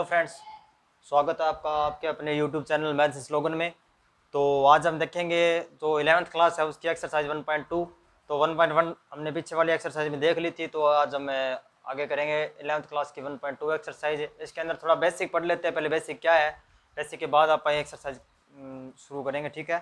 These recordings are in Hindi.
हेलो फ्रेंड्स, स्वागत है आपका आपके अपने यूट्यूब चैनल मैथ्स स्लोगन में। तो आज हम देखेंगे जो 11th क्लास है उसकी एक्सरसाइज 1.2। तो 1.1 हमने पीछे वाली एक्सरसाइज में देख ली थी, तो आज हम आगे करेंगे 11th क्लास की 1.2 एक्सरसाइज। इसके अंदर थोड़ा बेसिक पढ़ लेते हैं, पहले बेसिक क्या है, बेसिक के बाद आप एक्सरसाइज शुरू करेंगे, ठीक है।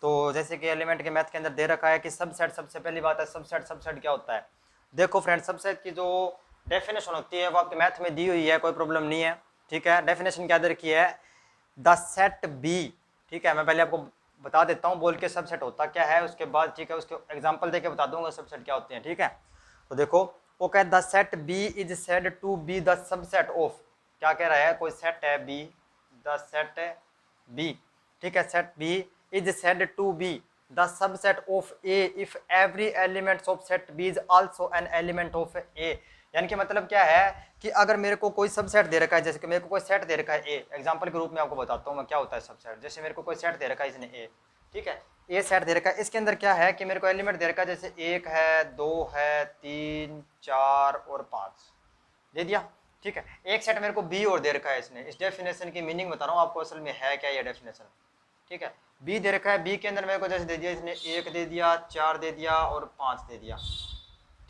तो जैसे कि एलिमेंट के मैथ के अंदर दे रखा है कि सबसेट, सबसे पहली बात है सबसेट क्या होता है। देखो फ्रेंड्स, सबसेट की जो डेफिनेशन होती है वो आपके मैथ में दी हुई है, कोई प्रॉब्लम नहीं है, ठीक है। डेफिनेशन क्या दे रखी है, द सेट बी, ठीक है। मैं पहले आपको बता देता हूँ बोल के सबसेट होता क्या है, उसके बाद ठीक है उसके एग्जांपल देके बता दूंगा सबसेट क्या होते हैं, ठीक है। तो देखो वो कह the set B is said to be the subset of, क्या कह रहा है, कोई सेट है बी, द सेट बी, ठीक है, set B is said to be the subset of A if every element of set B is also an element of A. यानी कि मतलब क्या है कि अगर मेरे को कोई सबसेट दे रखा है, जैसे कि मेरे को कोई सेट दे रखा है ए, एग्जांपल के रूप में आपको बताता हूँ मैं क्या होता है सबसेट। जैसे मेरे को कोई सेट दे रखा है इसने ए, ठीक है, ए सेट दे रखा है, इसके अंदर क्या है कि मेरे को एलिमेंट दे रखा है, जैसे 1 है, 2 है, 3, 4 और 5 दे दिया, ठीक है। एक सेट मेरे को बी और दे रखा है इसने। इस डेफिनेशन की मीनिंग बता रहा हूँ आपको, असल में है क्या ये डेफिनेशन, ठीक है। बी दे रखा है, बी के अंदर मेरे को जैसे दे दिया इसने 1 दे दिया, 4 दे दिया और 5 दे दिया,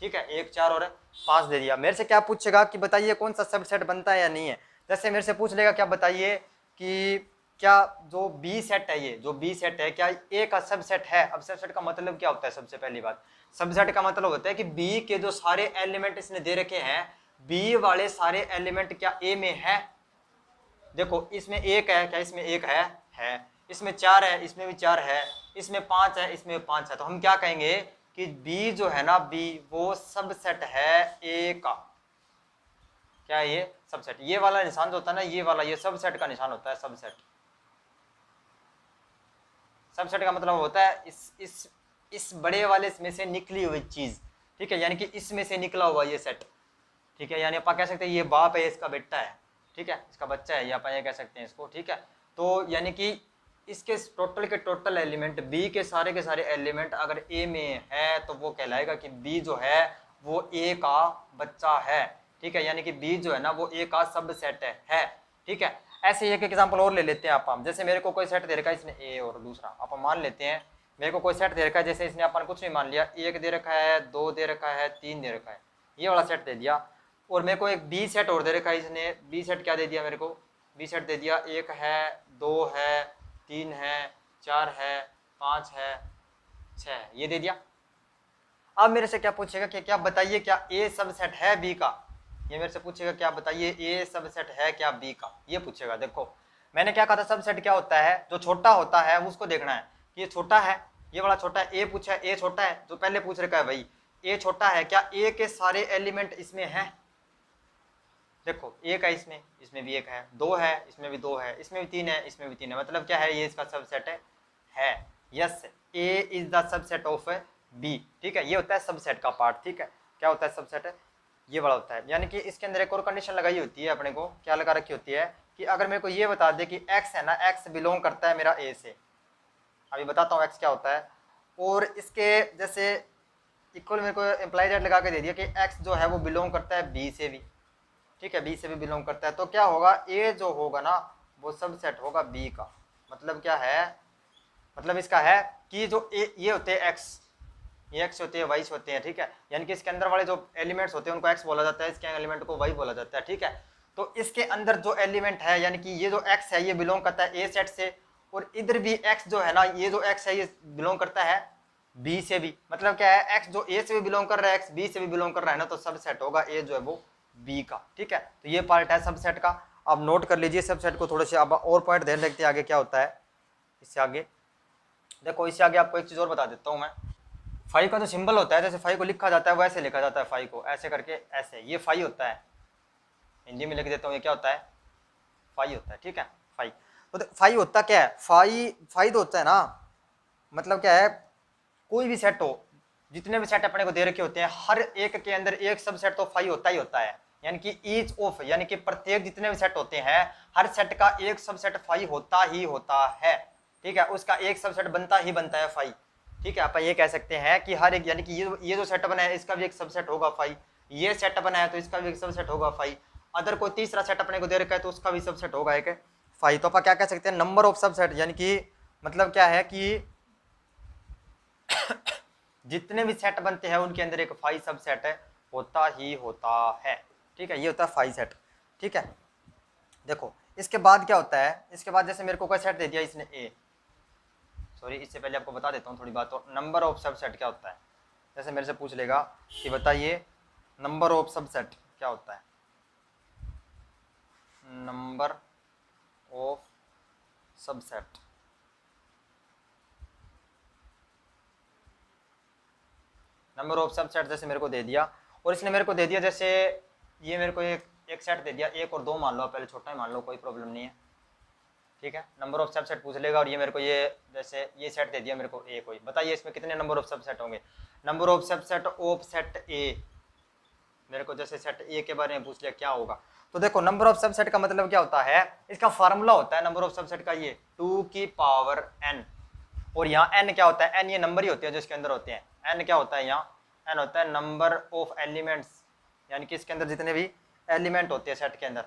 ठीक है, 1, 4 और 5 दे दिया। मेरे से क्या पूछेगा कि बताइए कौन सा सबसेट बनता है या नहीं है। जैसे मेरे से पूछ लेगा क्या बताइए कि क्या जो बी सेट है, ये जो बी सेट है क्या ए का सबसेट है। अब सबसेट का मतलब क्या होता है, सबसे पहली बात सबसेट का मतलब होता है कि बी के जो सारे एलिमेंट इसने दे रखे हैं, बी वाले सारे एलिमेंट क्या ए में है। देखो इसमें 1 है, क्या इसमें 1 है, इसमें 4 है, इसमें भी 4 है, इसमें 5 है, इसमें 5 है। तो हम क्या कहेंगे कि बी जो है ना, बी वो सबसेट है ए का। क्या है ये सबसेट, ये वाला निशान जो होता है ना, ये वाला ये सबसेट का निशान होता है। सबसेट का मतलब होता है इस बड़े वाले में से निकली हुई चीज, ठीक है, यानी कि इसमें से निकला हुआ ये सेट, ठीक है। यानी आप कह सकते हैं ये बाप है, इसका बेटा है, ठीक है, इसका बच्चा है, या आप ये कह सकते हैं इसको, ठीक है। तो यानी कि इसके टोटल के टोटल एलिमेंट, बी के सारे एलिमेंट अगर ए में है तो वो कहलाएगा कि बी जो है वो ए का बच्चा है, ठीक है। यानी कि बी जो है ना वो ए का सबसेट है, ठीक है। ऐसे एक एग्जांपल और ले लेते हैं आप। जैसे मेरे को कोई सेट दे रखा है इसने ए, और दूसरा आप मान लेते हैं मेरे को कोई सेट दे रखा है, जैसे इसने अपन कुछ नहीं मान लिया, 1 दे रखा है, 2 दे रखा है, 3 दे रखा है, ये वाला सेट दे दिया। और मेरे को एक बी सेट और दे रखा है इसने, बी सेट क्या दे दिया मेरे को, बी सेट दे दिया 1 है, 2 है, 3 है, 4 है, 5 है, 6 है, ये दे दिया। अब मेरे से क्या पूछेगा कि क्या बताइए क्या ए सबसेट है बी का। ये मेरे से पूछेगा क्या बताइए ए सबसेट है क्या बी का, ये पूछेगा। देखो मैंने क्या कहा था, सबसेट क्या होता है, जो छोटा होता है उसको देखना है कि ये छोटा है, ये वाला छोटा है। ए पूछा है ए छोटा है, जो पहले पूछ रखा है भाई ए छोटा है, क्या ए के सारे एलिमेंट इसमें हैं। देखो 1 है इसमें, इसमें भी 1 है, 2 है, इसमें भी 2 है, इसमें भी 3 है, इसमें भी 3 है, मतलब क्या है ये इसका सबसेट है। Yes, A is the subset of B, ठीक है। ये होता है सबसेट का पार्ट, ठीक है। क्या होता है सबसेट, ये बड़ा होता है। यानी कि इसके अंदर एक और कंडीशन लगाई होती है अपने को, क्या लगा रखी होती है कि अगर मेरे को ये बता दे कि x है ना, x बिलोंग करता है मेरा a से। अभी बताता हूँ x क्या होता है। और इसके जैसे इक्वल मेरे को इम्प्लाई दैट लगा के दे दिया कि x जो है वो बिलोंग करता है b से भी, ठीक है, b से भी बिलोंग करता है। तो क्या होगा, a जो होगा ना वो सबसेट होगा b का। मतलब क्या है, मतलब इसका है कि जो a ये होते हैं x, ये x होते हैं, y होते हैं, ठीक है। यानी कि इसके अंदर वाले जो एलिमेंट्स होते हैं उनको x बोला जाता है, इसके एलिमेंट को y बोला जाता है, ठीक है। तो इसके अंदर जो एलिमेंट है, यानी कि ये जो x है ये बिलोंग करता है a सेट से, और इधर भी x जो है ना, ये जो x है ये बिलोंग करता है b से भी। मतलब क्या है, x जो a से भी बिलोंग कर रहा है, x b से भी बिलोंग कर रहा है ना, तो सबसेट होगा a जो है वो b का, ठीक है। तो ये पार्ट है सबसेट का। अब नोट कर लीजिए सबसेट को थोड़े से। अब और पॉइंट ध्यान रखते हैं आगे क्या होता है। इससे आगे देखो, इससे आगे आपको एक चीज और बता देता हूँ मैं। फाई का जो सिंबल होता है, जैसे फाई को लिखा जाता है वैसे लिखा जाता है, फाई को ऐसे करके, ऐसे, ये फाई होता है, हिंदी में लिख देता हूँ, ये क्या होता है, फाई होता है, ठीक है, फाई। तो फाई होता क्या है, फाई तो होता है ना, मतलब क्या है, कोई भी सेट हो, जितने भी सेट अपने को दे रखे होते हैं, हर एक के अंदर एक सबसेट तो फाई होता ही होता है। यानी कि ईच ऑफ, यानी कि प्रत्येक जितने भी सेट होते हैं, हर सेट का एक सबसेट फाई होता ही होता है, ठीक है। उसका एक सबसेट बनता ही बनता है फाई, ठीक है। आप ये कह सकते हैं कि हर एक, यानी कि ये जो सेट बना है इसका भी एक सबसेट होगा फाई, ये सेट बना है तो इसका भी एक सबसेट होगा फाई, अदर कोई तीसरा सेट अपने को दे रखा है तो उसका भी सबसेट होगा एक फाई। तो अपन क्या कह सकते हैं, नंबर ऑफ सबसेट, यानी कि मतलब क्या है कि जितने भी सेट बनते हैं उनके अंदर एक फाई सबसेट है होता ही होता है। ठीक है, ये होता है फाई सेट। ठीक है, देखो इसके बाद क्या होता है, इसके बाद जैसे मेरे को कोई सेट दे दिया इसने ए, सॉरी इससे पहले आपको बता देता हूँ थोड़ी बात। तो नंबर ऑफ सबसेट क्या होता है, जैसे मेरे से पूछ लेगा कि बताइए नंबर ऑफ सबसेट क्या होता है। Number of subset, number of subset जैसे मेरे को दे दिया, और इसने मेरे को दे दिया जैसे ये मेरे को एक सेट दे दिया, एक और दो मान लो, पहले छोटा ही मान लो, कोई प्रॉब्लम नहीं है। ठीक है, नंबर ऑफ सबसेट पूछ लेगा और ये मेरे को ये जैसे ये सेट दे दिया मेरे को ए कोई, बताइए इसमें कितने नंबर ऑफ सबसेट होंगे। Number of subset of set ए, मेरे को जैसे सेट ए के बारे में पूछ लिया क्या होगा। तो देखो नंबर ऑफ सबसेट का मतलब क्या होता है, इसका फार्मूला होता है नंबर ऑफ सबसेट का ये 2 की पावर n, और यहाँ n क्या होता है, n ये नंबर ही होते हैं जो इसके अंदर होते हैं। n क्या होता है, यहाँ n होता है नंबर ऑफ एलिमेंट्स, यानी कि इसके अंदर जितने भी एलिमेंट होते हैं सेट के अंदर,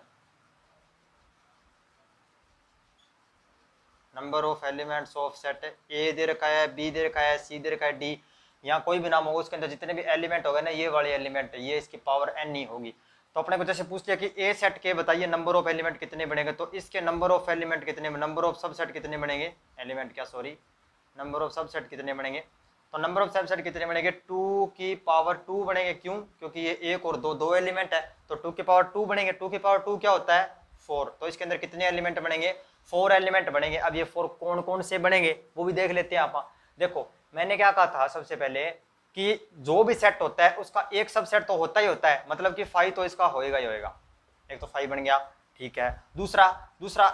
number of elements of set A दे रखा है, बी दे रखा है, सी दे रखा है, डी, यहाँ कोई भी नाम होगा उसके अंदर जितने भी एलिमेंट होगा ना, ये वाले एलिमेंट है, ये इसकी पावर n ही होगी। तो अपने को जैसे पूछ लिया कि ए सेट के बताइए नंबर ऑफ एलिमेंट कितने बनेंगे, तो इसके नंबर ऑफ एलिमेंट कितने, नंबर ऑफ सबसेट कितने बनेंगे, एलिमेंट क्या सॉरी, नंबर ऑफ सबसेट कितने बनेंगे। तो नंबर ऑफ सबसेट कितने बनेंगे, 2 की पावर 2 बनेंगे। क्यों, क्योंकि ये एक और दो एलिमेंट है, तो 2 की पावर 2 बनेंगे। 2 की पावर 2 क्या होता है, 4। तो इसके अंदर कितने एलिमेंट बनेंगे, 4 एलिमेंट बनेंगे। अब ये 4 कौन कौन से बनेंगे वो भी देख लेते हैं आप। देखो मैंने क्या कहा था सबसे पहले कि जो भी सेट होता है उसका एक सबसेट तो होता ही होता है, मतलब कि 5 तो इसका होएगा ही होएगा। एक तो 5 बन गया, ठीक है। दूसरा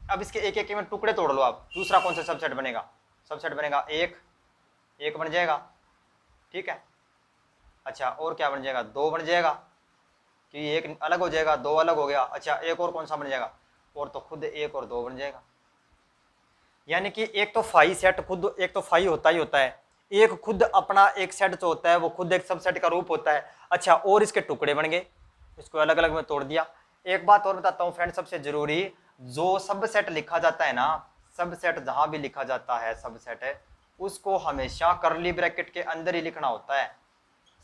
अब इसके एक एक में टुकड़े तोड़ लो आप, दूसरा कौन सा सबसेट बनेगा, सबसेट बनेगा एक बन जाएगा, ठीक है। अच्छा और क्या बन जाएगा, 2 बन जाएगा, कि एक अलग हो जाएगा, 2 अलग हो गया। अच्छा एक और कौन सा बन जाएगा, और तो खुद 1 और 2 बन जाएगा। यानी कि एक तो फाई सेट खुद, एक तो फाई होता ही होता है, एक खुद अपना एक सेट जो होता है वो खुद एक सबसेट का रूप होता है। अच्छा और इसके टुकड़े बन गए, इसको अलग अलग में तोड़ दिया। एक बात और बताता हूँ फ्रेंड, सबसे जरूरी, जो सबसेट लिखा जाता है ना, सबसेट जहां भी लिखा जाता है सबसेट है, उसको हमेशा करली ब्रैकेट के अंदर ही लिखना होता है।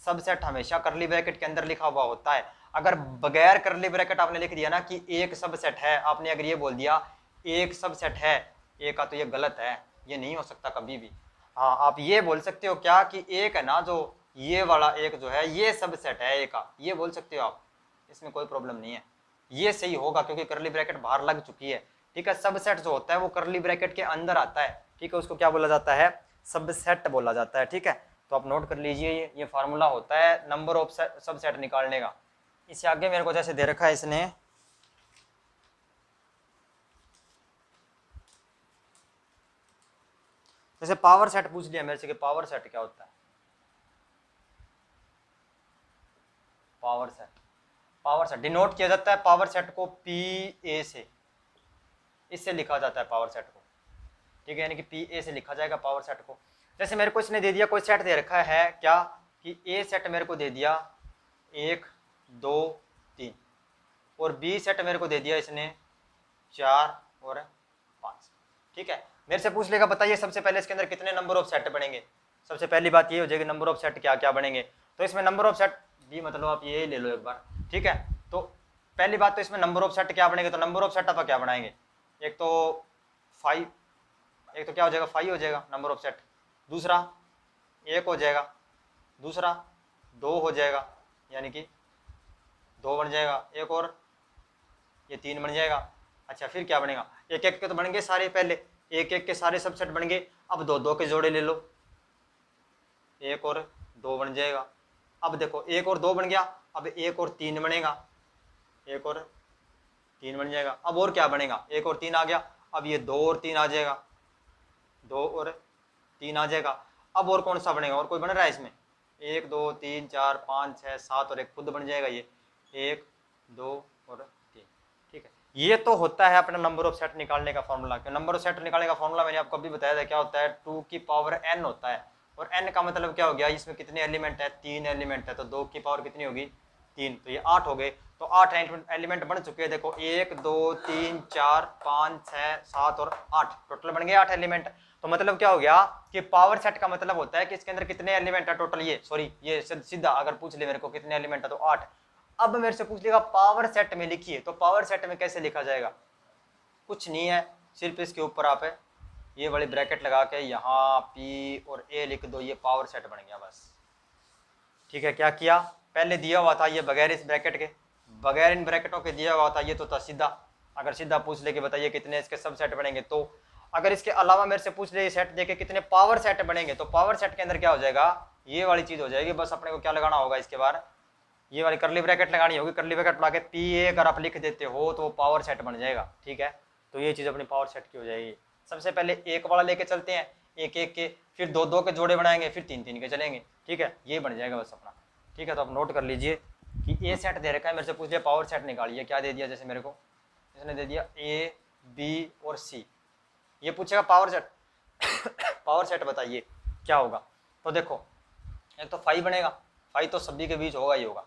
सबसेट हमेशा करली ब्रैकेट के अंदर लिखा हुआ होता है। अगर बगैर करली ब्रैकेट आपने लिख दिया ना कि एक सबसेट है, आपने अगर ये बोल दिया एक सबसेट है ए का, तो ये गलत है, ये नहीं हो सकता कभी भी। हाँ आप ये बोल सकते हो क्या कि एक है ना, जो ये वाला एक जो है ये सबसेट है ए का, ये बोल सकते हो आप, इसमें कोई प्रॉब्लम नहीं है, ये सही होगा क्योंकि करली ब्रैकेट बाहर लग चुकी है। ठीक है, सबसेट जो होता है वो करली ब्रैकेट के अंदर आता है, ठीक है, उसको क्या बोला जाता है, सबसेट बोला जाता है। ठीक है, तो आप नोट कर लीजिए, ये फार्मूला होता है नंबर ऑफ सबसेट निकालने का। इससे आगे मेरे को जैसे दे रखा है इसने, जैसे पावर सेट पूछ लिया मेरे से कि पावर सेट क्या होता है। पावर सेट डिनोट किया जाता है पावर सेट को पी ए से, इससे लिखा जाता है पावर सेट को, ठीक है, यानी कि पी ए से लिखा जाएगा पावर सेट को। जैसे मेरे को इसने दे दिया, कोई सेट दे रखा है क्या कि ए सेट मेरे को दे दिया 1 2 3, और बी सेट मेरे को दे दिया इसने 4 और 5। ठीक है, मेरे से पूछ लेगा बताइए सबसे पहले इसके अंदर कितने नंबर ऑफ सेट बनेंगे। सबसे पहली बात ये हो जाएगी नंबर ऑफ सेट क्या क्या बनेंगे। तो इसमें नंबर ऑफ सेट भी मतलब आप ये ले लो एक बार, ठीक है। तो पहली बात तो इसमें नंबर ऑफ सेट क्या बनेंगे, तो नंबर ऑफ सेट आप क्या बनाएंगे, एक तो 5, एक तो क्या हो जाएगा 5 हो जाएगा नंबर ऑफ सेट, दूसरा 1 हो जाएगा, दूसरा 2 हो जाएगा, यानी कि 2 बन जाएगा, एक और ये 3 बन जाएगा। अच्छा फिर क्या बनेगा, एक एक के तो बन गए सारे, पहले एक एक के सारे सबसेट बन गए, अब 2 2 के जोड़े ले लो, 1 और 2 बन जाएगा। अब देखो 1 और 2 बन गया, अब 1 और 3 बनेगा, 1 और 3 बन जाएगा। अब और क्या बनेगा, 1 और 3 आ गया, अब ये 2 और 3 आ जाएगा, 2 और 3 आ जाएगा। अब और कौन सा बनेगा, और कोई बन रहा है इसमें, 1 2 3 4 5 6 7 और 1 खुद बन जाएगा, ये 1 2 और 3। ठीक है, ये तो होता है अपना नंबर ऑफ सेट निकालने का फॉर्मूला। नंबर ऑफ सेट निकालने का फॉर्मूला मैंने आपको अभी बताया था क्या होता है, 2 की पावर n होता है, और n का मतलब क्या हो गया, इसमें कितने एलिमेंट है, 3 एलिमेंट है, तो 2 की पावर कितनी होगी 3, तो ये 8 हो गए। तो 8 एलिमेंट बन चुके हैं। देखो 1 2 3 4 5 6 7 और 8 टोटल बन गए 8 एलिमेंट। तो मतलब क्या हो गया कि पावर सेट का मतलब होता है कि इसके अंदर कितने एलिमेंट है टोटल। ये सॉरी ये सीधा अगर पूछ ले मेरे को कितने एलिमेंट है तो 8। अब मेरे से पूछ लेगा पावर सेट में लिखिए, तो पावर सेट में कैसे लिखा जाएगा? कुछ नहीं है, सिर्फ इसके ऊपर आप ये वाली ब्रैकेट लगा के यहाँ पी और ए लिख दो, ये पावर सेट बन गया बस। ठीक है, क्या किया? पहले दिया हुआ था ये बगैर इस ब्रैकेट के, बगैर इन ब्रैकेटों के दिया हुआ था, ये तो था सीधा। अगर सीधा पूछ ले कि बताइए कितने इसके सब सेट बनेंगे, तो अगर इसके अलावा मेरे से पूछ ले सेट देके कितने पावर सेट बनेंगे, तो पावर सेट के अंदर क्या हो जाएगा? ये वाली चीज हो जाएगी। बस अपने को क्या लगाना होगा इसके बाद? ये वाली करली ब्रैकेट लगानी होगी। करली ब्रैकेट लगा के पी ए अगर आप लिख देते हो तो वो पावर सेट बन जाएगा। ठीक है, तो ये चीज अपनी पावर सेट की हो जाएगी। सबसे पहले एक वाला लेके चलते हैं, एक एक के, फिर दो दो के जोड़े बनाएंगे, फिर तीन तीन के चलेंगे। ठीक है, ये बन जाएगा बस अपना। ठीक है, तो आप नोट कर लीजिए कि ए सेट दे रखा है, मेरे से पूछ लिया पावर सेट निकालिए। क्या दे दिया? जैसे मेरे को इसने दे दिया ए बी और सी, ये पूछेगा पावर सेट पावर सेट बताइए क्या होगा। तो देखो एक तो 5 बनेगा, 5 तो सभी के बीच होगा ही होगा।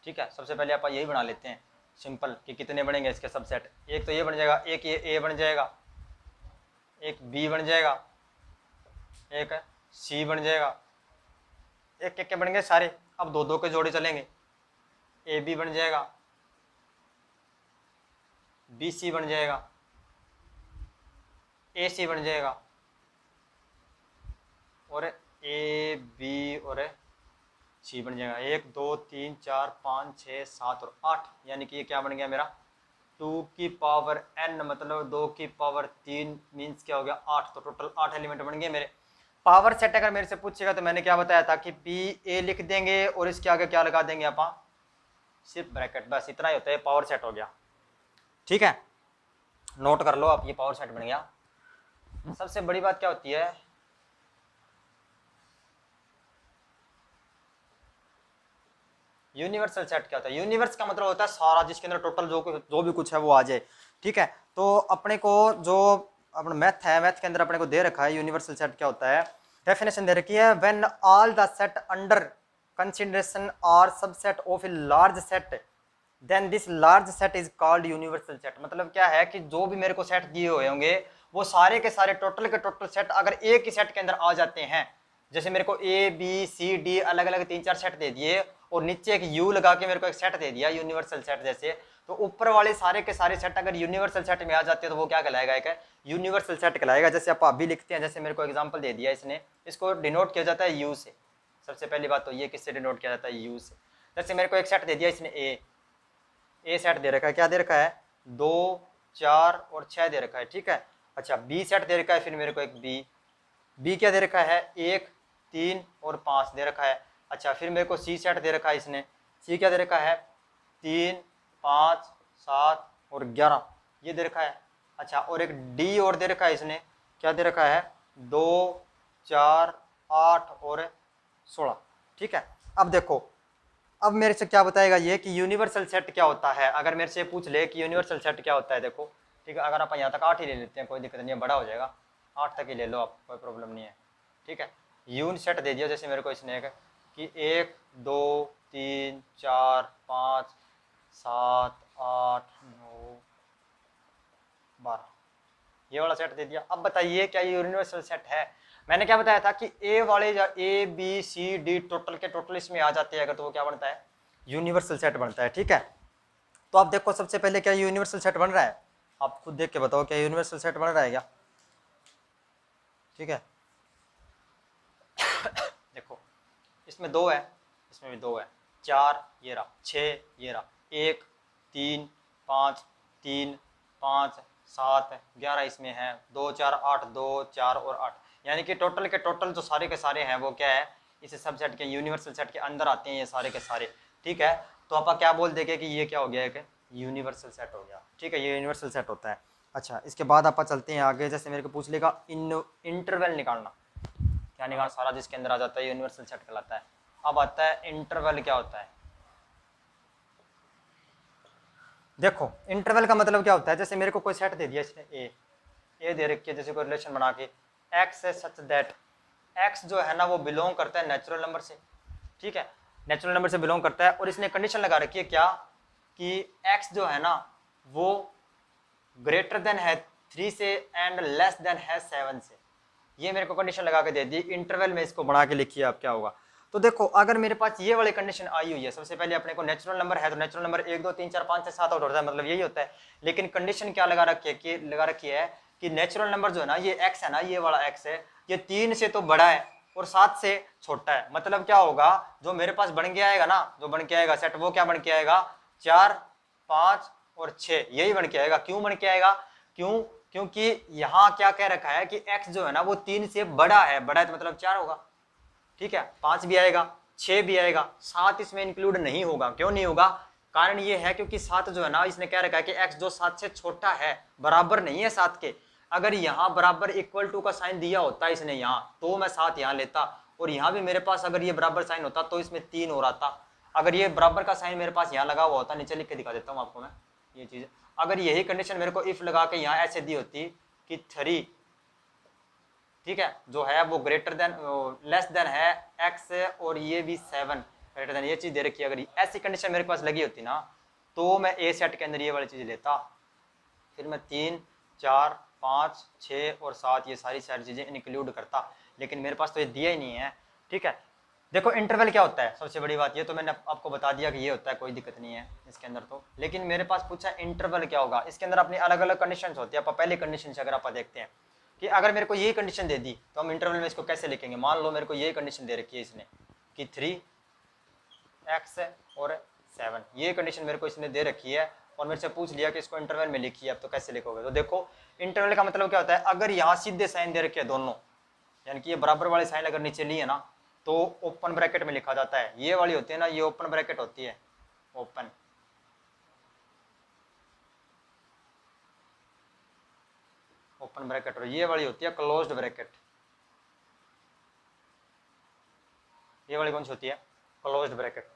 ठीक है, सबसे पहले आप यही बना लेते हैं सिंपल कि कितने बनेंगे इसके सबसेट। एक तो ये बन जाएगा, एक ये ए बन जाएगा, एक बी बन जाएगा, एक सी बन जाएगा, एक एक के बन गए सारे। अब दो दो के जोड़े चलेंगे, ए बी बन जाएगा, बी सी बन जाएगा, ए सी बन जाएगा, और ए बी और सी बन जाएगा। 1 2 3 4 5 6 7 और 8, यानी कि ये क्या बन गया मेरा 2 की पावर n, मतलब 2 की पावर 3 मीन्स क्या हो गया 8। तो टोटल 8 एलिमेंट बन गए मेरे। पावर सेट अगर मेरे से पूछेगा तो मैंने क्या बताया था कि पी ए लिख देंगे और इसके आगे क्या लगा देंगे आप? सिर्फ ब्रैकेट, बस इतना ही होता है, पावर सेट हो गया। ठीक है, नोट कर लो आप, ये पावर सेट बन गया। सबसे बड़ी बात क्या होती है, यूनिवर्सल सेट क्या होता है? यूनिवर्स का मतलब होता है सारा, जिसके अंदर टोटल जो भी कुछ है वो आ जाए। ठीक है, तो अपने को जो अपना मैथ है, मैथ के अंदर अपने को दे रखा है यूनिवर्सल सेट क्या होता है। डेफिनेशन दे रखी है, when all the set under consideration are subset of a large set then this large set is called universal set. मतलब क्या है कि जो भी मेरे को सेट दिए हुए होंगे वो सारे के सारे टोटल के टोटल सेट अगर एक ही सेट के अंदर आ जाते हैं, जैसे मेरे को ए बी सी डी अलग अलग 3-4 सेट दे दिए और नीचे एक यू लगा के मेरे को एक सेट दे दिया यूनिवर्सल सेट जैसे, तो ऊपर वाले सारे के सारे सेट अगर यूनिवर्सल सेट में आ जाते हैं तो वो क्या कहलाएगा? एक यूनिवर्सल सेट कहलाएगा। जैसे आप अभी लिखते हैं, जैसे मेरे को एग्जांपल दे दिया इसने, इसको डिनोट किया जाता है यू से। सबसे पहली बात तो ये किससे डिनोट किया जाता है? यू से। जैसे मेरे को एक सेट दे दिया इसने ए सेट दे रखा है, क्या दे रखा है 2 4 और 6 दे रखा है। ठीक है, अच्छा बी सेट दे रखा है, फिर मेरे को एक बी क्या दे रखा है 1 3 और 5 दे रखा है। अच्छा फिर मेरे को सी सेट दे रखा है इसने, सी क्या दे रखा है 3 5 7 और 11 ये दे रखा है। अच्छा और एक डी और दे रखा है इसने, क्या दे रखा है 2 4 8 और 16। ठीक है, अब देखो अब मेरे से क्या बताएगा ये कि यूनिवर्सल सेट क्या होता है। अगर मेरे से पूछ ले कि यूनिवर्सल सेट क्या होता है, देखो ठीक है, अगर आप यहाँ तक 8 ही ले लेते हैं कोई दिक्कत नहीं है, बड़ा हो जाएगा 8 तक ही ले लो आप, कोई प्रॉब्लम नहीं है। ठीक है, यून सेट दे दिया जैसे मेरे को इसने एक कि 1 2 3 4 5 7 8 9 12 ये वाला सेट दे दिया। अब बताइए क्या ये यूनिवर्सल सेट है? मैंने क्या बताया था कि ए वाले या A B C D total के टोटल इसमें आ जाते हैं अगर, तो वो क्या बनता है? यूनिवर्सल सेट बनता है। ठीक है, तो आप देखो सबसे पहले क्या यूनिवर्सल सेट बन रहा है, आप खुद देख के बताओ क्या यूनिवर्सल सेट बन रहा है क्या? ठीक है देखो इसमें 2 है, इसमें भी 2 है, 4 ये रहा, 6 ये रहा, 1 3 5 3 5 7 11 इसमें है, 2 4 8 2 4 और 8, यानी कि टोटल के टोटल जो सारे के सारे हैं वो क्या है इस सबसेट के यूनिवर्सल सेट के अंदर आते हैं ये सारे के सारे। ठीक है, तो आप क्या बोल देंगे कि ये क्या हो गया है? यूनिवर्सल सेट हो गया। ठीक है, ये यूनिवर्सल सेट होता है। अच्छा इसके बाद आप चलते हैं आगे, जैसे मेरे को पूछ लेगा इंटरवल निकालना, क्या निकालना? सारा जिसके अंदर आ जाता है यूनिवर्सल सेट कहलाता है। अब आता है इंटरवल क्या होता है। देखो इंटरवल का मतलब क्या होता है, जैसे मेरे को कोई सेट दे दिया इसने ए दे रखी है, जैसे कोई रिलेशन बना के एक्स है सच दैट एक्स जो है ना वो बिलोंग करता है नेचुरल नंबर से। ठीक है, नेचुरल नंबर से बिलोंग करता है, और इसने कंडीशन लगा रखी है क्या कि x जो है ना वो ग्रेटर देन है 3 से एंड लेस देन है 7 से, ये मेरे को कंडीशन लगा के दे दी। इंटरवल में इसको बना के लिखिए आप क्या होगा। तो देखो अगर मेरे पास ये वाली कंडीशन आई हुई है, सबसे पहले अपने को नेचुरल नंबर है तो नेचुरल नंबर 1 2 3 4 5 6 7 8 होता है, मतलब यही होता है। लेकिन कंडीशन क्या लगा रखी है कि नेचुरल नंबर जो है ना ये x है ना, ये वाला x है, ये 3 से तो बड़ा है और 7 से छोटा है। मतलब क्या होगा, जो मेरे पास बन के आएगा ना, जो बन के आएगा सेट, वो क्या बन के आएगा 4 5 और 6, यही बन के आएगा। क्यों बन के आएगा, क्योंकि यहाँ क्या कह रखा है कि x जो है ना वो 3 से बड़ा है, बड़ा है तो मतलब 4 होगा, ठीक है। 5 भी आएगा, 6 भी आएगा, 7 इसमें इंक्लूड नहीं होगा। क्यों नहीं होगा, कारण ये है क्योंकि 7 जो है ना इसने कह रखा है कि x जो 7 से छोटा है, बराबर नहीं है 7 के। अगर यहाँ बराबर इक्वल टू का साइन दिया होता इसने यहाँ, तो मैं 7 यहाँ लेता, और यहाँ भी मेरे पास अगर ये बराबर साइन होता तो इसमें 3 हो रहा था। अगर ये बराबर का साइन मेरे पास यहाँ लगा हुआ होता, नीचे लिख के दिखा देता हूँ आपको मैं ये चीज। अगर यही कंडीशन मेरे को इफ लगा के यहाँ ऐसे दी होती कि 3, ठीक है, जो है वो ग्रेटर देन लेस देन है x और ये भी 7 ग्रेटर देन, ये चीज दे रखी है, अगर ऐसी कंडीशन मेरे पास लगी होती ना तो मैं ए सेट के अंदर ये वाली चीज लेता, फिर मैं 3 4 5 6 और 7 ये सारी चीजें इंक्लूड करता। लेकिन मेरे पास तो ये दिया ही नहीं है, ठीक है। देखो इंटरवल क्या होता है, सबसे बड़ी बात ये तो मैंने आपको बता दिया कि ये होता है, कोई दिक्कत नहीं है इसके अंदर तो। लेकिन मेरे पास पूछा इंटरवल क्या होगा, इसके अंदर अपनी अलग अलग कंडीशन होती है। आप पहली कंडीशन से अगर आप देखते हैं कि अगर मेरे को ये कंडीशन दे दी तो हम इंटरवल में इसको कैसे लिखेंगे। मान लो मेरे को ये कंडीशन दे रखी है इसने कि 3x और 7, ये कंडीशन मेरे को इसने दे रखी है और मेरे से पूछ लिया कि इसको इंटरवल में लिखिए, अब तो कैसे लिखोगे। तो देखो इंटरवल का मतलब क्या होता है, अगर यहाँ सीधे साइन दे रखे हैं दोनों, यानी कि ये बराबर वाले साइन अगर नीचे लिए ना तो ओपन ब्रैकेट में लिखा जाता है। ये वाली होती है ना, ये ओपन ब्रैकेट होती है, ओपन ब्रैकेट, और ये वाली होती है क्लोज्ड ब्रैकेट। ये वाली कौन सी होती है, क्लोज्ड ब्रैकेट।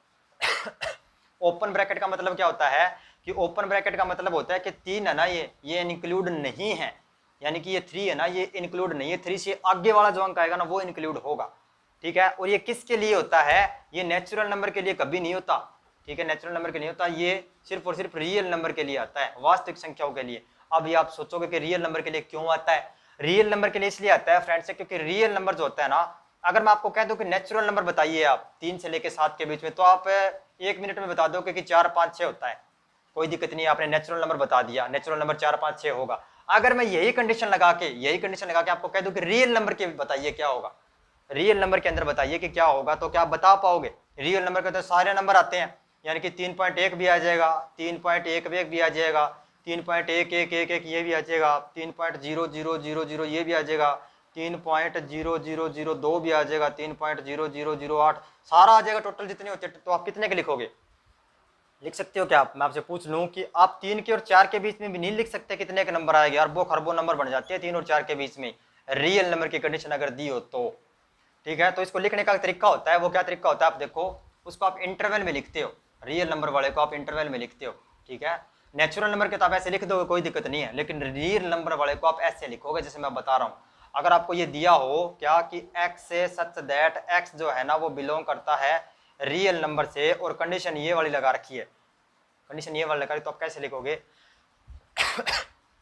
ओपन ब्रैकेट का मतलब क्या होता है कि ओपन ब्रैकेट का मतलब होता है कि 3 है ना ये इंक्लूड नहीं है, यानी कि ये 3 है ना ये इंक्लूड नहीं है, 3 से आगे वाला जो अंक आएगा ना वो इंक्लूड होगा, ठीक है। और ये किसके लिए होता है, ये नेचुरल नंबर के लिए कभी नहीं होता, ठीक है, नेचुरल नंबर के लिए होता, ये सिर्फ और सिर्फ रियल नंबर के लिए आता है, वास्तविक संख्याओं के लिए। अब ये आप सोचोगे कि रियल नंबर के लिए क्यों आता है, रियल नंबर के लिए इसलिए आता है फ्रेंड्स क्योंकि रियल नंबर जो होता है ना, अगर मैं आपको कह दूं कि नेचुरल नंबर बताइए आप 3 से लेकर 7 के बीच में, तो आप 1 मिनट में बता दो कि 4 5 6 होता है, कोई दिक्कत नहीं, आपने नेचुरल नंबर बता दिया, नेचुरल नंबर 4 5 6 होगा। अगर मैं यही कंडीशन लगा के आपको कह दूं कि रियल नंबर के बताइए क्या होगा, रियल नंबर के अंदर बताइए कि क्या होगा, तो क्या आप बता पाओगे। रियल नंबर के अंदर सारे नंबर आते हैं, यानी कि 3.1 भी आ जाएगा, 3.11 भी आ जाएगा, 3.1111 ये भी आ जाएगा, 3.0000 ये भी आ जाएगा, 3.0002 भी आ जाएगा, 3.0008 सारा आ जाएगा, टोटल जितने होते हैं। तो आप कितने के लिखोगे, लिख सकते हो क्या आप, मैं आपसे पूछ लूं कि आप 3 के और 4 के बीच में भी नहीं लिख सकते कितने के नंबर आएंगे, अरबों खरबों नंबर बन जाते हैं 3 और 4 के बीच में, रियल नंबर की कंडीशन अगर दी हो तो, ठीक है। तो इसको लिखने का तरीका होता है, वो क्या तरीका होता है आप देखो, उसको आप इंटरवल में लिखते हो, रियल नंबर वाले को आप इंटरवल में लिखते हो, ठीक है। नेचुरल नंबर के तो आप ऐसे लिख दोगे कोई दिक्कत नहीं है, लेकिन रियल नंबर वाले को आप ऐसे लिखोगे जैसे मैं बता रहा हूँ। अगर आपको ये दिया हो क्या कि x से सच दैट x जो है ना वो बिलोंग करता है रियल नंबर से, और कंडीशन ये वाली लगा रखी है, कंडीशन ये वाली लगा रही, तो आप कैसे लिखोगे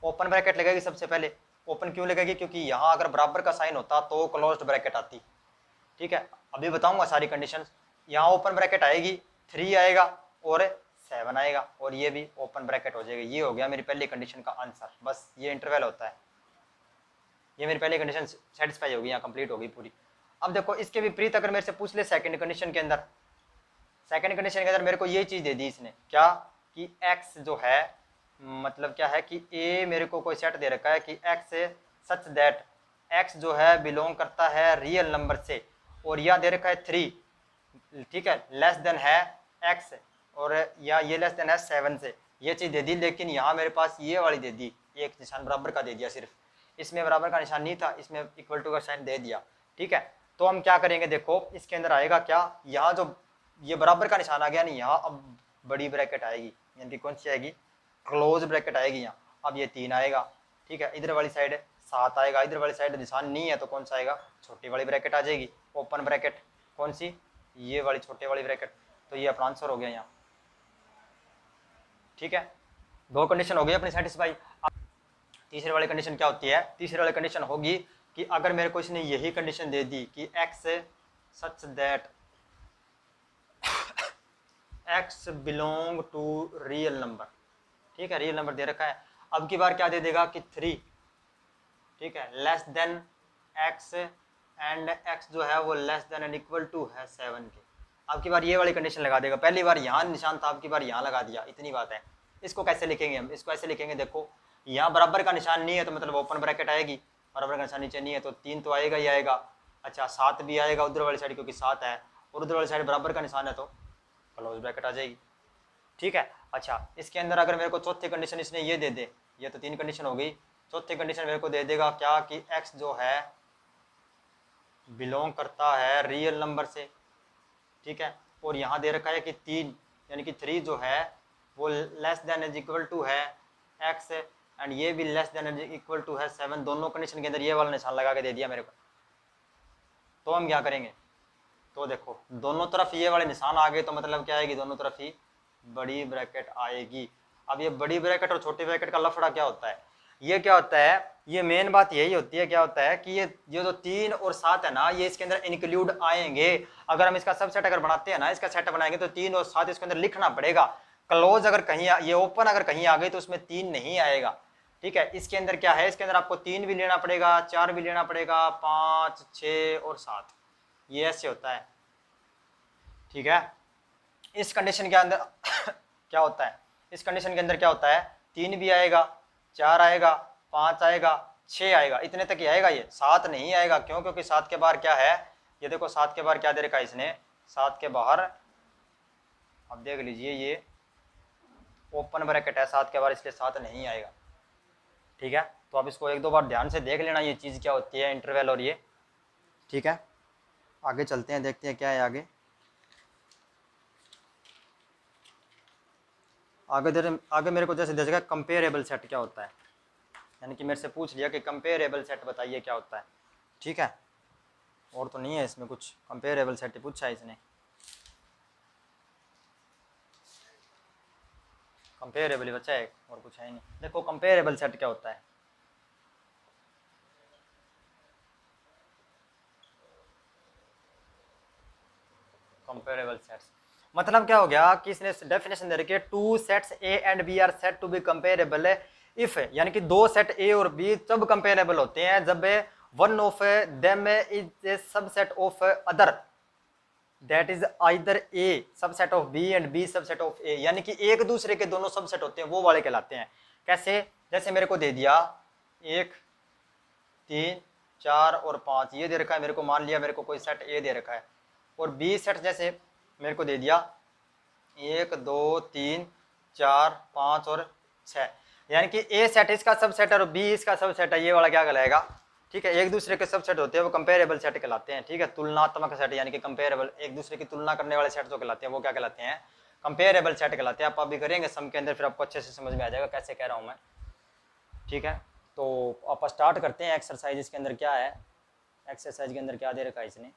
ओपन ब्रैकेट लगेगी सबसे पहले। ओपन क्यों लगेगी, क्योंकि यहाँ अगर बराबर का साइन होता तो क्लोज्ड ब्रैकेट आती, ठीक है। अभी बताऊंगा सारी कंडीशन। यहाँ ओपन ब्रैकेट आएगी, 3 आएगा और 7 आएगा, और ये भी ओपन ब्रैकेट हो जाएगी। ये हो गया मेरी पहली कंडीशन का आंसर, बस ये इंटरवल होता है, ये मेरी पहली कंडीशन सेटिस्फाई होगी, यहाँ कंप्लीट होगी पूरी। अब देखो इसके विपरीत अगर मेरे से पूछ ले सेकंड कंडीशन के अंदर, सेकंड कंडीशन के अंदर मेरे को ये चीज दे दी इसने क्या कि x जो है, मतलब क्या है कि a मेरे को कोई सेट दे रखा है कि x सच दैट x जो है बिलोंग करता है रियल नंबर से, और यह दे रखा है 3, ठीक है, लेस देन है x, और या ये लेस देन है 7 से, ये चीज दे दी। लेकिन यहाँ मेरे पास ये वाली दे दी, एक निशान बराबर का दे दिया, सिर्फ इसमें बराबर का निशान नहीं था, इसमें इक्वल टू का साइन दे दिया, ठीक है। तो हम क्या करेंगे, देखो इसके अंदर आएगा क्या, यहाँ जो ये बराबर का निशान आ गया नहीं, यहाँ अब बड़ी ब्रैकेट आएगी, यानी कि कौन सी आएगी, क्लोज ब्रैकेट आएगी यहाँ। अब ये 3 आएगा, ठीक है, इधर वाली साइड 7 आएगा, इधर वाली साइड निशान नहीं है तो कौन सा आएगा, छोटी वाली ब्रैकेट आ जाएगी, ओपन ब्रैकेट, कौन सी, ये वाली छोटे वाली ब्रैकेट। तो ये अपना आंसर हो गया यहाँ, ठीक है, दो कंडीशन हो गई अपनी सेटिस्फाई। तीसरे वाली कंडीशन क्या होती है? तीसरे वाली कंडीशन होगी कि अगर मेरे को इसने यही कंडीशन दे दी कि x such that x belong to real number, ठीक है, रियल नंबर दे रखा है। अब की बार क्या दे देगा कि 3, ठीक है, less than x and x जो है वो less than and equal to है 7 के। अब की बार ये वाली कंडीशन लगा देगा। पहली बार यहाँ निशान था, अब की बार यहाँ लगा दिया, इतनी बात है। इसको कैसे लिखेंगे हम? इसको ऐसे लिखेंगे, देखो यहाँ बराबर का निशान नहीं है तो मतलब ओपन ब्रैकेट आएगी, बराबर का निशान नीचे नहीं है तो 3 तो आएगा ही आएगा। अच्छा 7 भी आएगा उधर वाली साइड क्योंकि 7 है, और उधर वाली साइड बराबर का निशान है तो क्लोज ब्रैकेट आ जाएगी, ठीक है। अच्छा इसके अंदर अगर मेरे को चौथी कंडीशन इसने ये दे दे, ये तो 3 कंडीशन हो गई, चौथी कंडीशन मेरे को दे देगा क्या कि x जो है बिलोंग करता है रियल नंबर से, ठीक है, और यहाँ दे रखा है कि 3 यानी कि 3 जो है वो less than is equal to है x एंड ये भी less than is equal to है 7। दोनों कंडीशन के अंदर ये वाला निशान लगा के दे दिया मेरे को। तो हम क्या करेंगे? तो देखो दोनों तरफ ये वाले निशान आ गए तो मतलब क्या आएगी? दोनों तरफ ही बड़ी ब्रैकेट आएगी। अब ये बड़ी ब्रैकेट और छोटी ब्रैकेट का लफड़ा क्या होता है? ये क्या होता है? ये मेन बात यही होती है, क्या होता है कि ये जो 3 और 7 है ना, ये इसके अंदर इंक्लूड आएंगे। अगर हम इसका सबसेट अगर बनाते हैं ना, इसका सेट बनाएंगे तो 3 और 7 इसके अंदर लिखना पड़ेगा। क्लोज अगर कहीं ये ओपन अगर कहीं आ गई तो उसमें 3 नहीं आएगा, ठीक है। इसके अंदर क्या है? इसके अंदर आपको 3 भी लेना पड़ेगा, 4 भी लेना पड़ेगा, 5, 6 और 7, ये ऐसे होता है, ठीक है। इस कंडीशन के अंदर क्या होता है? इस कंडीशन के अंदर क्या होता है? 3 भी आएगा, 4 आएगा, 5 आएगा, 6 आएगा, इतने तक ही आएगा। ये 7 नहीं आएगा, क्यों? क्योंकि 7 के बाहर क्या है? ये देखो 7 के बाहर क्या दे रखा है इसने? 7 के बाहर अब देख लीजिए ये ओपन ब्रैकेट है 7 के बाहर, इसलिए 7 नहीं आएगा, ठीक है। तो आप इसको 1-2 बार ध्यान से देख लेना ये चीज़ क्या होती है, इंटरवल और ये, ठीक है। आगे चलते हैं, देखते हैं क्या है आगे। आगे मेरे को जैसे देखेगा कंपेरेबल सेट क्या होता है, यानी कि मेरे से पूछ लिया कि कंपेरेबल सेट बताइए क्या होता है, ठीक है। और तो नहीं है इसमें कुछ, कंपेरेबल सेट ही पूछा है इसने। कंपेरेबल ही बचा है और कुछ है ही नहीं। देखो कंपेरेबल सेट क्या होता है। कंपेरेबल सेट्स मतलब क्या हो गया कि इसने डेफिनेशन दे रखी है, 2 sets A and B are set to be comparable if, यानी कि 2 सेट ए और बी तब कंपेरेबल होते हैं जब one of them is a subset of other, that is either A subset of B and B subset of A, यानी कि एक दूसरे के दोनों सबसेट होते हैं वो वाले कहलाते हैं। कैसे? जैसे मेरे को दे दिया 1, 3, 4 और 5 ये दे रखा है मेरे को, मान लिया मेरे को कोई सेट ए दे रखा है, और बी सेट जैसे मेरे को दे दिया 1, 2, 3, 4, 5 और 6, यानी कि ए सेट इसका सबसेट और बी इसका सबसेट है, ये वाला क्या कहलाएगा? ठीक है, एक दूसरे के सबसेट होते हैं वो कंपेरेबल सेट कहलाते हैं, ठीक है। तुलनात्मक सेट यानी कि कंपेरेबल, एक दूसरे की तुलना करने वाले सेट जो कहलाते हैं वो क्या कहलाते हैं? कंपेरेबल सेट कहलाते हैं। आप अभी करेंगे सम के अंदर, फिर आपको अच्छे से समझ में आ जाएगा कैसे कह रहा हूँ मैं, ठीक है। तो आप स्टार्ट करते हैं एक्सरसाइज। इसके अंदर क्या है? एक्सरसाइज के अंदर क्या दे रखा है इसने?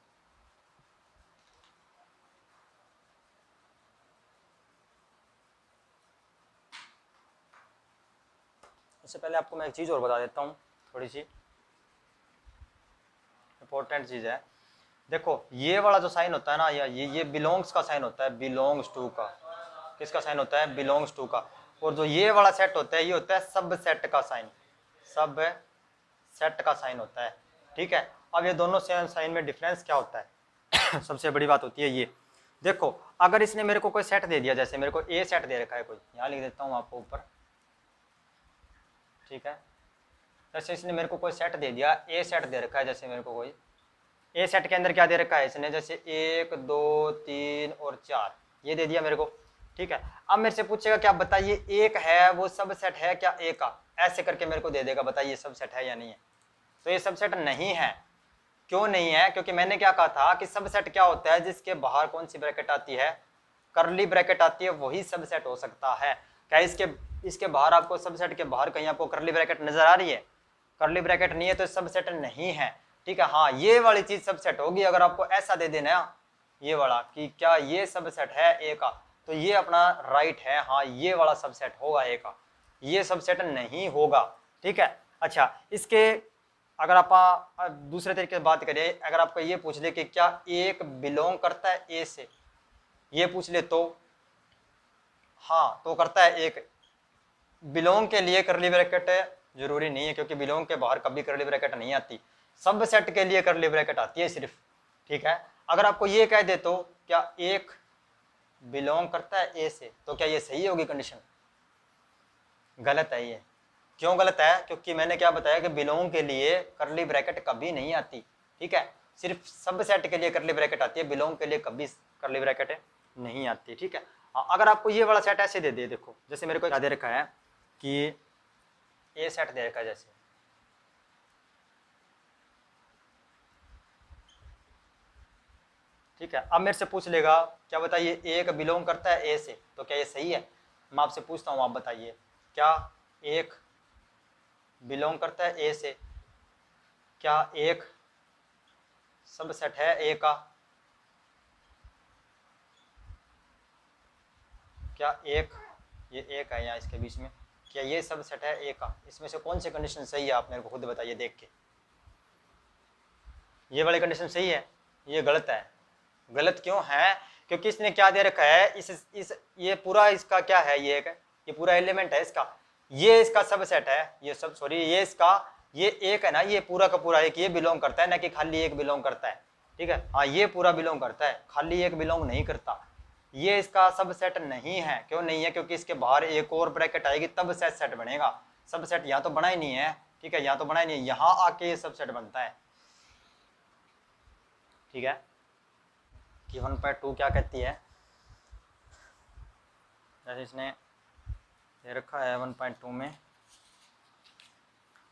इससे पहले आपको मैं एक चीज़ और बता देता हूँ, थोड़ी सी इंपॉर्टेंट चीज़ है। देखो ये वाला जो साइन होता है ना, या ये बिलोंग्स का साइन होता है, बिलोंग्स टू का। किसका साइन होता है? बिलोंग्स टू का। और जो ये वाला सेट होता है ये होता है सब सेट का साइन, सब सेट का साइन होता है, ठीक है। अब ये दोनों साइन में डिफरेंस क्या होता है? सबसे बड़ी बात होती है ये, देखो अगर इसने मेरे को कोई सेट दे दिया, जैसे मेरे को ए सेट दे रखा है कोई, यहाँ लिख देता हूँ आपको ऊपर, ठीक है। जैसे इसने मेरे को कोई सेट दे दिया, ए सेट दे रखा है, जैसे मेरे को कोई ए सेट के अंदर क्या दे रखा है इसने? जैसे 1, 2, 3 और 4 ये दे दिया मेरे को, ठीक है। अब मेरे से पूछेगा क्या बताइए एक है वो सब सेट है क्या ए का? ऐसे करके मेरे को दे देगा, बताइए सब सेट है या नहीं है। तो ये सब सेट नहीं है। क्यों नहीं है? क्योंकि मैंने क्या कहा था कि सब सेट क्या होता है? जिसके बाहर कौन सी ब्रैकेट आती है? करली ब्रैकेट आती है, वही सब सेट हो सकता है। क्या इसके बाहर आपको सब सेट के बाहर कहीं आपको करली ब्रैकेट नजर आ रही है? करली ब्रैकेट नहीं है तो सब सेट नहीं है, ठीक है। हाँ ये वाली चीज सब सेट होगी अगर आपको ऐसा दे देना ये वाला कि क्या ये सब सेट है ए का, तो ये अपना राइट है, हाँ ये वाला सबसेट होगा ए का, ये सबसेट नहीं होगा। ठीक है, अच्छा इसके अगर आप दूसरे तरीके से बात करें, अगर आपको ये पूछ ले कि क्या एक बिलोंग करता है ए से, ये पूछ ले तो हाँ तो करता है। एक बिलोंग के लिए करली ब्रैकेट जरूरी नहीं है, क्योंकि बिलोंग के बाहर कभी करली ब्रैकेट नहीं आती, सब सेट के लिए करली ब्रैकेट आती है सिर्फ। ठीक है, अगर आपको ये कह दे तो क्या एक बिलोंग करता है ए से, तो क्या ये सही होगी कंडीशन? गलत है ये। क्यों गलत है? क्योंकि मैंने क्या बताया कि बिलोंग के लिए करली ब्रैकेट कभी नहीं आती। ठीक है, सिर्फ सब सेट के लिए करली ब्रैकेट आती है, बिलोंग के लिए कभी करली ब्रैकेट नहीं आती। ठीक है, अगर आपको ये वाला सेट ऐसे दे दे, देखो जैसे मेरे को क्या दे रखा है कि ए सेट दे रखा है जैसे, ठीक है, अब मेरे से पूछ लेगा क्या बताइए एक बिलोंग करता है ए से, तो क्या ये सही है? मैं आपसे पूछता हूँ, आप बताइए क्या एक बिलोंग करता है ए से, क्या एक सबसेट है ए का? क्या एक, ये एक है यहाँ इसके बीच में, क्या ये सबसेट है ए का? इसमें से कौन सी कंडीशन सही है, आप मेरे को खुद बताइए देख के। ये वाली कंडीशन सही है, ये गलत है। गलत क्यों है? क्योंकि इसने क्या दे रखा है, इस ये पूरा इसका क्या है, ये पूरा एलिमेंट है इसका, ये इसका सबसेट है, ये सब सॉरी ये इसका, ये एक है ना, ये पूरा का पूरा एक ये बिलोंग करता है ना, कि खाली एक बिलोंग करता है। ठीक है, हाँ ये पूरा बिलोंग करता है, खाली एक बिलोंग नहीं करता। ये इसका सबसेट नहीं है। क्यों नहीं है? क्योंकि इसके बाहर एक और ब्रैकेट आएगी तब सेट बनेगा। सबसेट यहाँ तो बना ही नहीं है। ठीक है, यहाँ तो बना ही नहीं है, यहाँ आके ये सबसेट बनता है। ठीक है, कि 1.2 क्या कहती है, जैसे इसने दे रखा है 1.2 में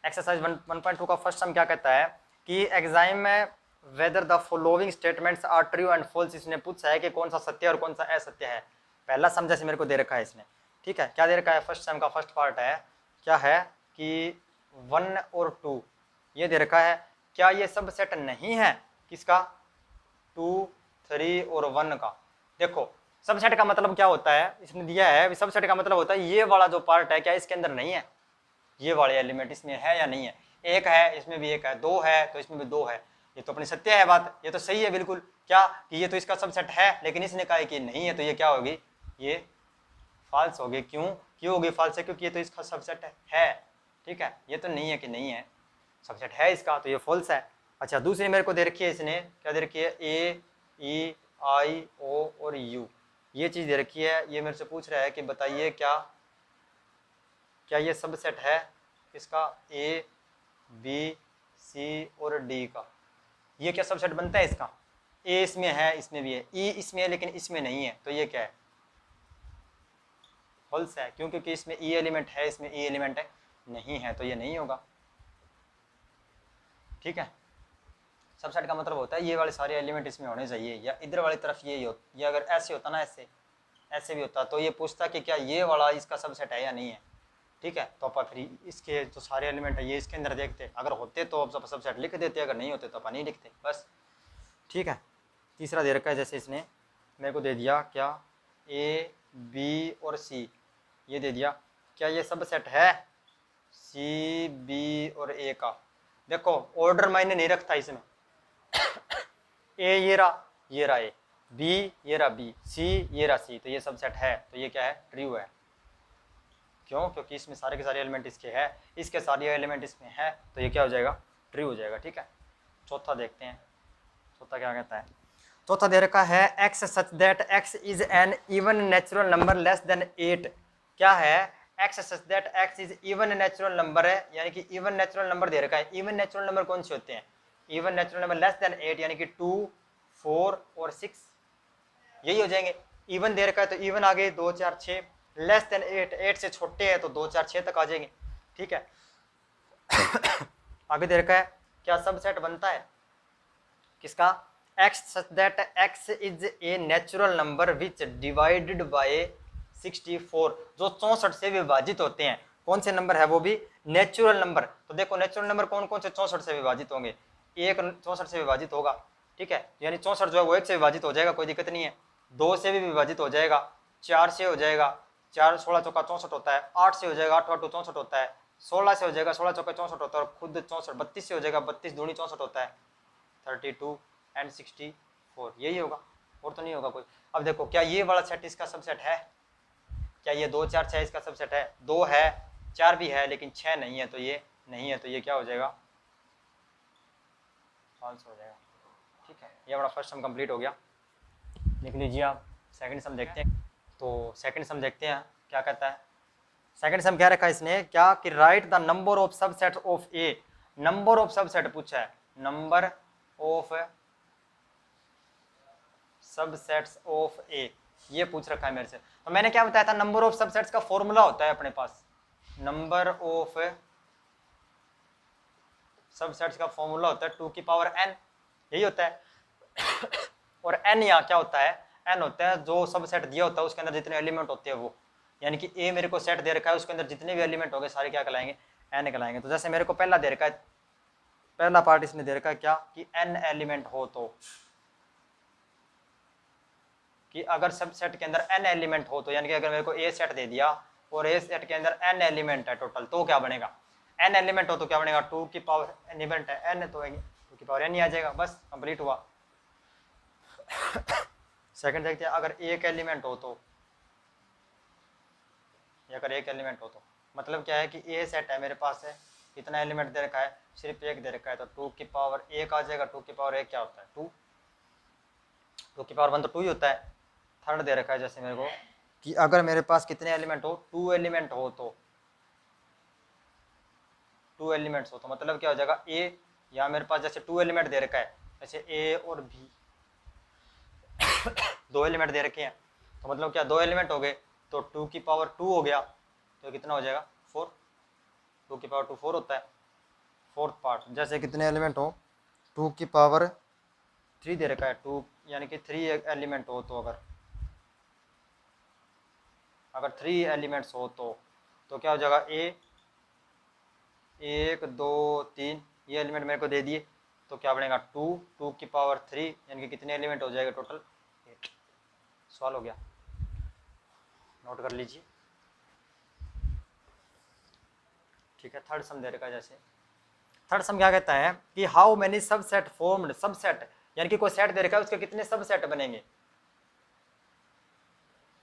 एक्सरसाइज 1.2 का फर्स्ट सम क्या कहता है कि एग्जाम में whether the following statements are true and false. इसने पूछा है कि कौन सा सत्य और कौन सा असत्य है। पहला सम जैसे मेरे को दे रखा है इसने। ठीक है, क्या दे रखा है? फर्स्ट सम का फर्स्ट पार्ट है, क्या है कि 1 और 2 ये दे रखा है। क्या ये सब सेट नहीं है किसका? 2, 3 और 1 का। देखो सबसेट का मतलब क्या होता है, इसने दिया है सबसेट का मतलब होता है ये वाला जो पार्ट है क्या इसके अंदर नहीं है, ये वाले एलिमेंट इसमें है या नहीं है। एक है इसमें भी एक है, दो है तो इसमें भी दो है। ये तो अपनी सत्य है बात, ये तो सही है बिल्कुल, क्या कि ये तो इसका सबसेट है, लेकिन इसने कहा कि नहीं है, तो ये क्या होगी? ये फॉल्स होगी। क्यों होगी फॉल्स है? क्योंकि ये तो इसका सबसेट है। ठीक है, ये तो नहीं है कि नहीं है, सबसेट है इसका, तो ये फॉल्स है। अच्छा दूसरी मेरे को दे रखी है इसने, क्या दे रखी है? ए, ई, आई, ओ और यू, ये चीज़ दे रखी है। ये मेरे से पूछ रहा है कि बताइए क्या ये सबसेट है इसका? ए, बी, सी और डी का। ये क्या सबसेट बनता है इसका? ए इसमें है, इसमें भी है, ई इसमें है लेकिन इसमें नहीं है, तो ये क्या है? फॉल्स है। क्यों? क्योंकि इसमें ई एलिमेंट है, इसमें ई एलिमेंट है नहीं है, तो ये नहीं होगा। ठीक है, सबसेट का मतलब होता है ये वाले सारे एलिमेंट इसमें होने चाहिए, या इधर वाली तरफ ये अगर ऐसे होता ना, ऐसे भी होता, तो ये पूछता कि क्या ये वाला इसका सबसेट है या नहीं है। ठीक है, तो अपन फिर इसके जो सारे एलिमेंट है ये इसके अंदर देखते, अगर होते तो अब सबसेट लिख देते, अगर नहीं होते तो अपन नहीं लिखते बस। ठीक है, तीसरा दे रखा है, जैसे इसने मेरे को दे दिया क्या? ए, बी और सी ये दे दिया। क्या ये सबसेट है सी, बी और ए का? देखो ऑर्डर मायने नहीं रखता इसमें। ए ये रहा ए, बी ये रहा बी, सी ये रहा सी, तो ये सबसेट है, तो ये क्या है? ट्रू है। क्यों? क्योंकि इसमें सारे के सारे एलिमेंट इसके हैं, इसके सारे एलिमेंट इसमें है, तो ये क्या हो जाएगा? ट्रू हो जाएगा। ठीक है, चौथा देखते हैं, चौथा क्या कहता है? चौथा दे रखा है x such that x is an even natural number less than 8। क्या है? x such that x is even natural number है, यानी कि इवन नेचुरल नंबर दे रखा है। इवन नेचुरल नंबर कौन से होते हैं? Even natural number less than 8, यानी कि 2, 4 और 6 यही हो जाएंगे। इवन दे रखा है तो इवन आगे 2, 4, 6, लेस देन 8 से छोटे है तो 2, 4, 6 तक आ जाएंगे। ठीक है आगे दे रखा है क्या सबसेट बनता है किसका? x such that x is a natural number which divided by 64, जो 64 से विभाजित होते हैं। कौन से नंबर है वो भी? Natural number. तो देखो नेचुरल नंबर कौन कौन से 64 से विभाजित होंगे? एक 64 से विभाजित होगा। ठीक है, यानी 64 जो है वो 1 से विभाजित हो जाएगा, कोई दिक्कत नहीं है। 2 से भी विभाजित हो जाएगा, 4 से हो जाएगा 4 16 चौका 64 होता है, 8 से हो जाएगा 8 8 64 होता है, 16 से हो जाएगा 16 चौका 64 होता है, और खुद 64 32 से हो जाएगा 32 दूनी 64 होता है, 32 एंड 64, यही होगा और तो नहीं होगा कोई। अब देखो क्या ये वाला सेट इसका सबसेट है, क्या ये 2 4 6 इसका सबसेट है, 2 है 4 भी है लेकिन 6 नहीं है, तो ये नहीं है, तो ये क्या हो जाएगा, फॉल्स हो जाएगा। ठीक है, ये हमारा फर्स्ट सम कंप्लीट हो गया। लिख लीजिए आप। सेकंड सम देखते हैं। तो सेकंड सम देखते हैं क्या कहता है। सेकंड सम क्या रखा है इसने, क्या कि right the number of subset of A, number of subset पूछा है, नंबर ऑफ सबसेट्स ऑफ ए, ये पूछ रखा है मेरे से। तो मैंने क्या बताया था, नंबर ऑफ सबसेट्स का फॉर्मूला होता है अपने पास, नंबर ऑफ सबसेट्स का फॉर्मूला होता है 2 की पावर n, यही होता है। और n यहाँ क्या होता है, n होता है जो सबसेट दिया होता है उसके अंदर जितने एलिमेंट होते हैं वो, यानी कि a मेरे को सेट दे रखा है उसके अंदर जितने भी एलिमेंट होंगे सारे क्या कहलाएंगे, n कहलाएंगे। तो जैसे मेरे को पहला दे रखा है, पहला पार्ट इसने दे रखा है क्या कि n एलिमेंट हो, तो कि अगर सबसेट के अंदर n एलिमेंट हो, तो यानी कि अगर मेरे को a सेट दे दिया और a सेट के अंदर n एलिमेंट है टोटल, तो क्या बनेगा, n एलिमेंट हो तो क्या बनेगा, 2 की पावर एलिमेंट है n, तो 2 की पावर n ही आ जाएगा, बस कंप्लीट हुआ। सेकंड देखते हैं, अगर एक एलिमेंट हो तो, अगर एक एलिमेंट हो तो मतलब क्या है कि a सेट है मेरे पास है, कितना एलिमेंट दे रखा है, सिर्फ एक दे रखा है, तो 2 की पावर 1 आ जाएगा। 2 की पावर 1 क्या होता है 2, 2 की पावर 1 तो 2 ही होता है। थर्ड दे रखा है जैसे मेरे को कि अगर मेरे पास कितने एलिमेंट हो, 2 एलिमेंट हो, तो 2 एलिमेंट्स हो तो मतलब क्या हो जाएगा a, या मेरे पास जैसे 2 एलिमेंट दे रखा है, जैसे a और b 2 एलिमेंट दे रखे हैं, तो मतलब क्या 2 एलिमेंट हो गए, तो 2 की पावर 2 हो गया, तो कितना हो जाएगा 4, 2 की पावर 2 4 होता है। फोर्थ पार्ट जैसे कितने एलिमेंट हो, 2 की पावर 3 दे रखा है 2, यानी कि 3 एलिमेंट हो, तो अगर 3 एलिमेंट्स हो तो क्या हो जाएगा a 1 2 3, ये एलिमेंट मेरे को दे दिए, तो क्या बनेगा 2, 2 की पावर 3, यानी कि कितने एलिमेंट हो जाएगा टोटल 8। सवाल हो गया, नोट कर लीजिए। ठीक है, थर्ड सम दे रखा है। जैसे थर्ड सम क्या कहता है कि how many subset formed, subset यानी कि कोई सेट दे रखा है उसके कितने सबसेट बनेंगे,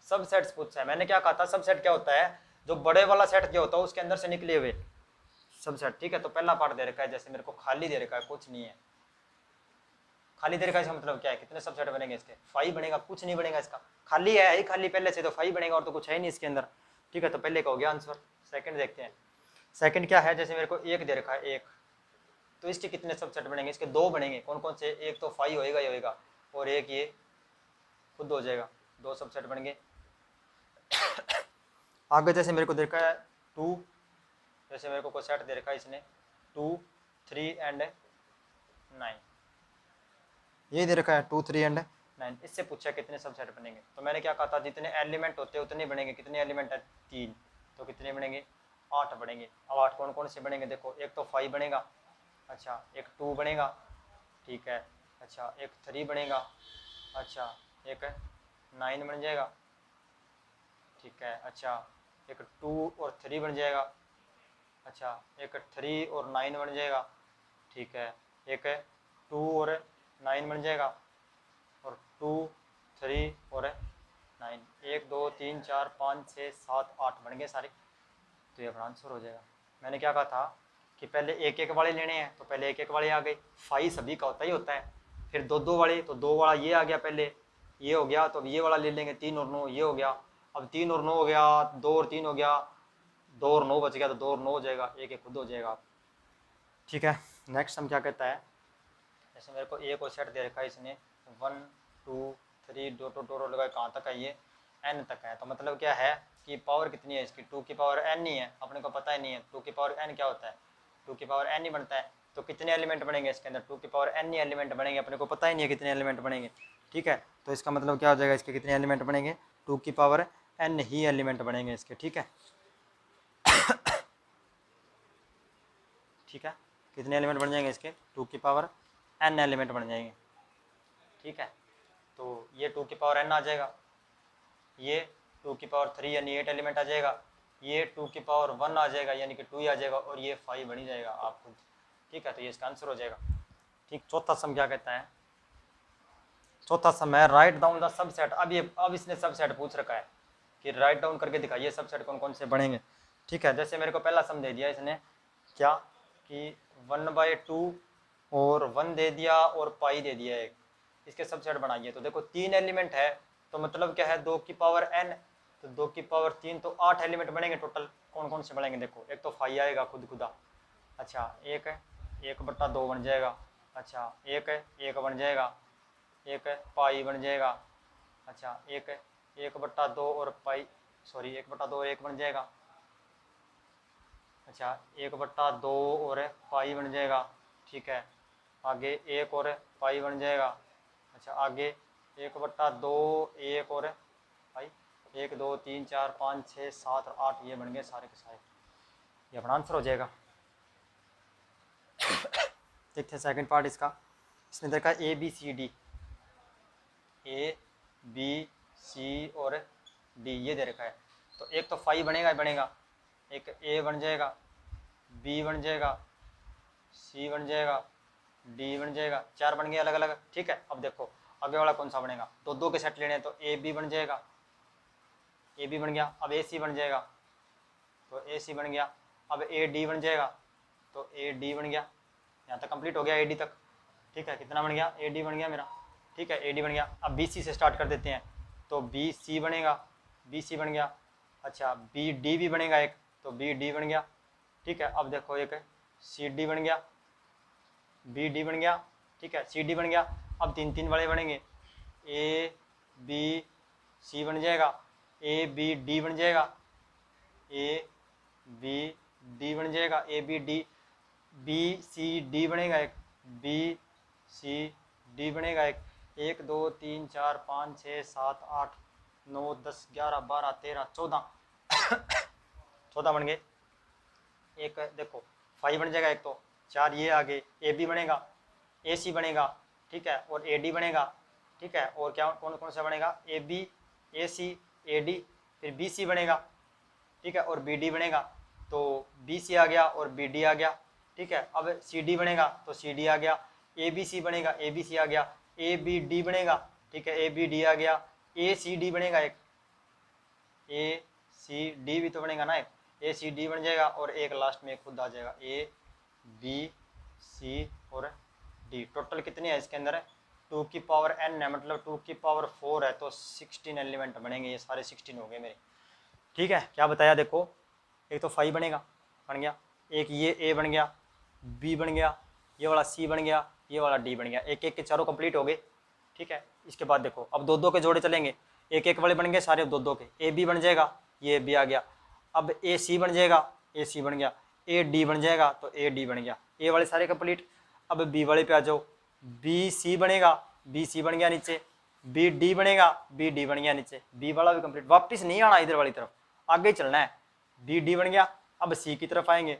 सबसेट्स पूछा है। मैंने क्या कहा था, सबसेट क्या होता है, जो बड़े वाला सेट क्या होता है उसके अंदर से निकले हुए सबसेट। ठीक है, तो पहला पार्ट दे रखा है, जैसे मेरे को खाली दे रखा है, कुछ नहीं है, खाली दे रखा है, इसका मतलब क्या है, कितने सबसेट बनेंगे इसके, 5 बनेगा, कुछ नहीं बनेगा इसका, खाली है ही खाली पहले से, तो 5 बनेगा, और तो कुछ है नहीं इसके अंदर। ठीक है, तो पहले का हो गया आंसर। सेकंड देखते हैं, सेकंड क्या है, जैसे मेरे को 1 दे रखा है 1, तो इसके कितने सबसेट बनेंगे, इसके 2 बनेंगे, कौन कौन से, एक तो 5 होएगा ही होएगा, और एक ये खुद हो जाएगा, 2 सबसेट बन गए। आगे जैसे मेरे को दे रखा है 2, जैसे मेरे को कोई सेट दे रखा है इसने 2 3 एंड 9, ये दे रखा है 2 3 एंड 9, इससे पूछा कितने सबसेट बनेंगे। तो मैंने क्या कहा था, जितने एलिमेंट होते हैं उतने बनेंगे, कितने एलिमेंट है 3, तो कितने बनेंगे 8 बनेंगे। अब 8 कौन कौन से बनेंगे, देखो एक तो 5 बनेगा, अच्छा एक 2 बनेगा, ठीक है, अच्छा एक 3 बनेगा, अच्छा एक 9 बन जाएगा, ठीक है, अच्छा एक 2 और 3 बन जाएगा, अच्छा एक 3 और 9 बन जाएगा, ठीक है, एक 2 और 9 बन जाएगा, और 2 3 और 9, 1 2 3 4 5 6 7 8 बन गए सारे, तो ये अपना आंसर हो जाएगा। मैंने क्या कहा था कि पहले एक एक वाले लेने हैं, तो पहले एक एक वाले आ गए, 5 सभी का होता ही होता है, फिर 2 2 वाले, तो 2 वाला ये आ गया, पहले ये हो गया, तो अब ये वाला ले लेंगे, 3 और 9 ये हो गया, अब 3 और 9 हो गया, 2 और 3 हो गया, 2 और 9 बच गया, तो 2 और 9 हो जाएगा, एक एक खुद हो जाएगा। ठीक है, नेक्स्ट हम क्या कहता है, जैसे मेरे को एक और सेट दे रखा है इसने 1 2 3 डॉट डॉट डॉट लगाए, कहाँ तक है ये n तक है, तो मतलब क्या है कि पावर कितनी है इसकी, 2 की पावर n ही है, अपने को पता ही नहीं है 2 की पावर n क्या होता है, 2 की पावर n ही बनता है, तो कितने एलिमेंट बनेंगे इसके अंदर, 2 की पावर n ही एलिमेंट बनेंगे, अपने को पता ही नहीं है कितने एलिमेंट बनेंगे। ठीक है, तो इसका मतलब क्या हो जाएगा, इसके कितने एलिमेंट बनेंगे, 2 की पावर n ही एलिमेंट बनेंगे इसके। ठीक है, ठीक है, कितने एलिमेंट बन जाएंगे इसके, 2 की पावर n एलिमेंट बन जाएंगे। ठीक है, तो ये 2 की पावर n आ जाएगा, ये 2 की पावर 3 यानी 8 एलिमेंट आ जाएगा, ये 2 की पावर 1 आ जाएगा यानी कि 2 ही आ जाएगा, और ये 5 बन ही जाएगा आप खुद। ठीक है, तो ये इसका आंसर हो जाएगा। ठीक, चौथा सम क्या कहता है? चौथा सम है राइट डाउन द सबसेट। अब इसने सबसेट पूछ रखा है कि राइट डाउन करके दिखाइए सबसेट कौन कौन से बनेंगे। ठीक है, जैसे मेरे को पहला सम दे दिया इसने क्या कि 1/2 और 1 दे दिया और पाई दे दिया एक, इसके सबसेट बनाइए। तो देखो 3 एलिमेंट है तो मतलब क्या है 2 की पावर n, तो 2 की पावर 3 तो 8 एलिमेंट बनेंगे टोटल। कौन कौन से बनेंगे देखो, एक तो 5 आएगा खुद खुदा, अच्छा एक है 1/2 बन जाएगा, अच्छा एक है 1 बन जाएगा, एक है पाई बन जाएगा, अच्छा एक है 1/2 और पाई, सॉरी 1/2 और 1 बन जाएगा, अच्छा 1/2 और पाई बन जाएगा। ठीक है, आगे एक और पाई बन जाएगा, अच्छा आगे 1/2 1 और पाई, 1 2 3 4 5 6 7 और 8 ये बन गए सारे के सारे, ये अपना आंसर हो जाएगा। देखते हैं सेकंड पार्ट इसका। इसने देखा ABCD, ABC और D ये दे रखा है, तो एक तो 5 बनेगा ही बनेगा, एक A बन जाएगा, B बन जाएगा, C बन जाएगा, D बन जाएगा, 4 बन गए अलग अलग। ठीक है, अब देखो आगे वाला कौन सा बनेगा, तो 2 के सेट लेने हैं तो AB बन जाएगा, AB बन गया, अब AC बन जाएगा तो AC बन गया, अब AD बन जाएगा तो AD बन गया। यहाँ तक कंप्लीट हो गया AD तक। ठीक है, कितना बन गया, AD बन गया मेरा। ठीक है, AD बन गया। अब BC से स्टार्ट कर देते हैं, तो BC बनेगा, BC बन गया, अच्छा BD भी बनेगा एक, तो BD बन गया। ठीक है, अब देखो एक CD बन गया, BD बन गया, ठीक है CD बन गया। अब 3 वाले बनेंगे, ABC बन जाएगा, ABD बन जाएगा, ABD बन जाएगा, ABD, BCD बनेगा एक, BCD बनेगा एक, 1 2 3 4 5 6 7 8 9 10 11 12 13 14 14 बन गए। एक देखो 5 बन जाएगा एक, तो 4 ये आगे AB बनेगा, AC बनेगा, ठीक है, और AD बनेगा। ठीक है, और क्या कौन कौन सा बनेगा, AB AC AD, फिर BC बनेगा, ठीक है, और BD बनेगा, तो BC आ गया और BD आ गया। ठीक है, अब CD बनेगा तो CD आ गया, ABC बनेगा, ABC आ गया, ABD बनेगा, ठीक है ABD आ गया, ACD बनेगा एक, ACD भी तो बनेगा ना एक, ACD बन जाएगा, और एक लास्ट में खुद आ जाएगा ABC और D। टोटल कितने हैं इसके अंदर, 2 की पावर n है, मतलब 2 की पावर 4 है, तो 16 एलिमेंट बनेंगे, ये सारे 16 हो गए मेरे। ठीक है, क्या बताया देखो, एक तो 5 बनेगा, बन गया, एक ये A बन गया, B बन गया, ये वाला C बन गया, ये वाला D बन गया, एक एक के चारों कंप्लीट हो गए। ठीक है, इसके बाद देखो अब 2 के जोड़े चलेंगे, एक एक वाले बन गए सारे 2 के, AB बन जाएगा, ये B आ गया, अब AC बन जाएगा, AC बन गया, AD बन जाएगा तो AD बन गया, A वाले सारे कंप्लीट। अब B वाले पे आ जाओ, BC बनेगा, BC बन गया नीचे, BD बनेगा, BD बन गया नीचे, B वाला भी कंप्लीट। वापस नहीं आना इधर वाली तरफ, आगे चलना है। BD बन गया, अब C की तरफ आएंगे,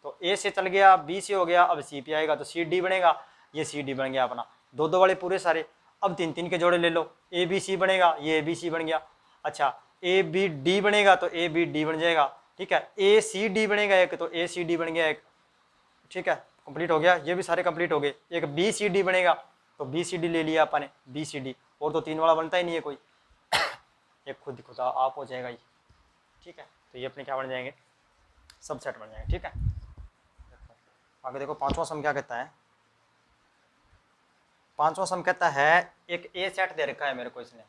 तो A से चल गया, B से हो गया, अब C पे आएगा तो CD बनेगा, ये CD बन गया अपना, 2 वाले पूरे सारे। अब 3 के जोड़े ले लो, ABC बनेगा, ये ABC बन गया, अच्छा ABD बनेगा तो ABD बन जाएगा, ठीक है, ACD बनेगा एक, तो ACD बन गया एक। ठीक है, कंप्लीट हो गया, ये भी सारे कंप्लीट हो गए। एक BCD बनेगा तो BCD ले लिया अपन ने, BCD, और तो 3 वाला बनता ही नहीं है कोई, एक खुद खुदा आप हो जाएगा ये। ठीक है, तो ये अपने क्या बन जाएंगे, सबसेट बन जाएंगे। ठीक है, आगे देखो 5वां सम क्या कहता है। 5वां सम कहता है एक A सेट दे रखा है मेरे को, इसने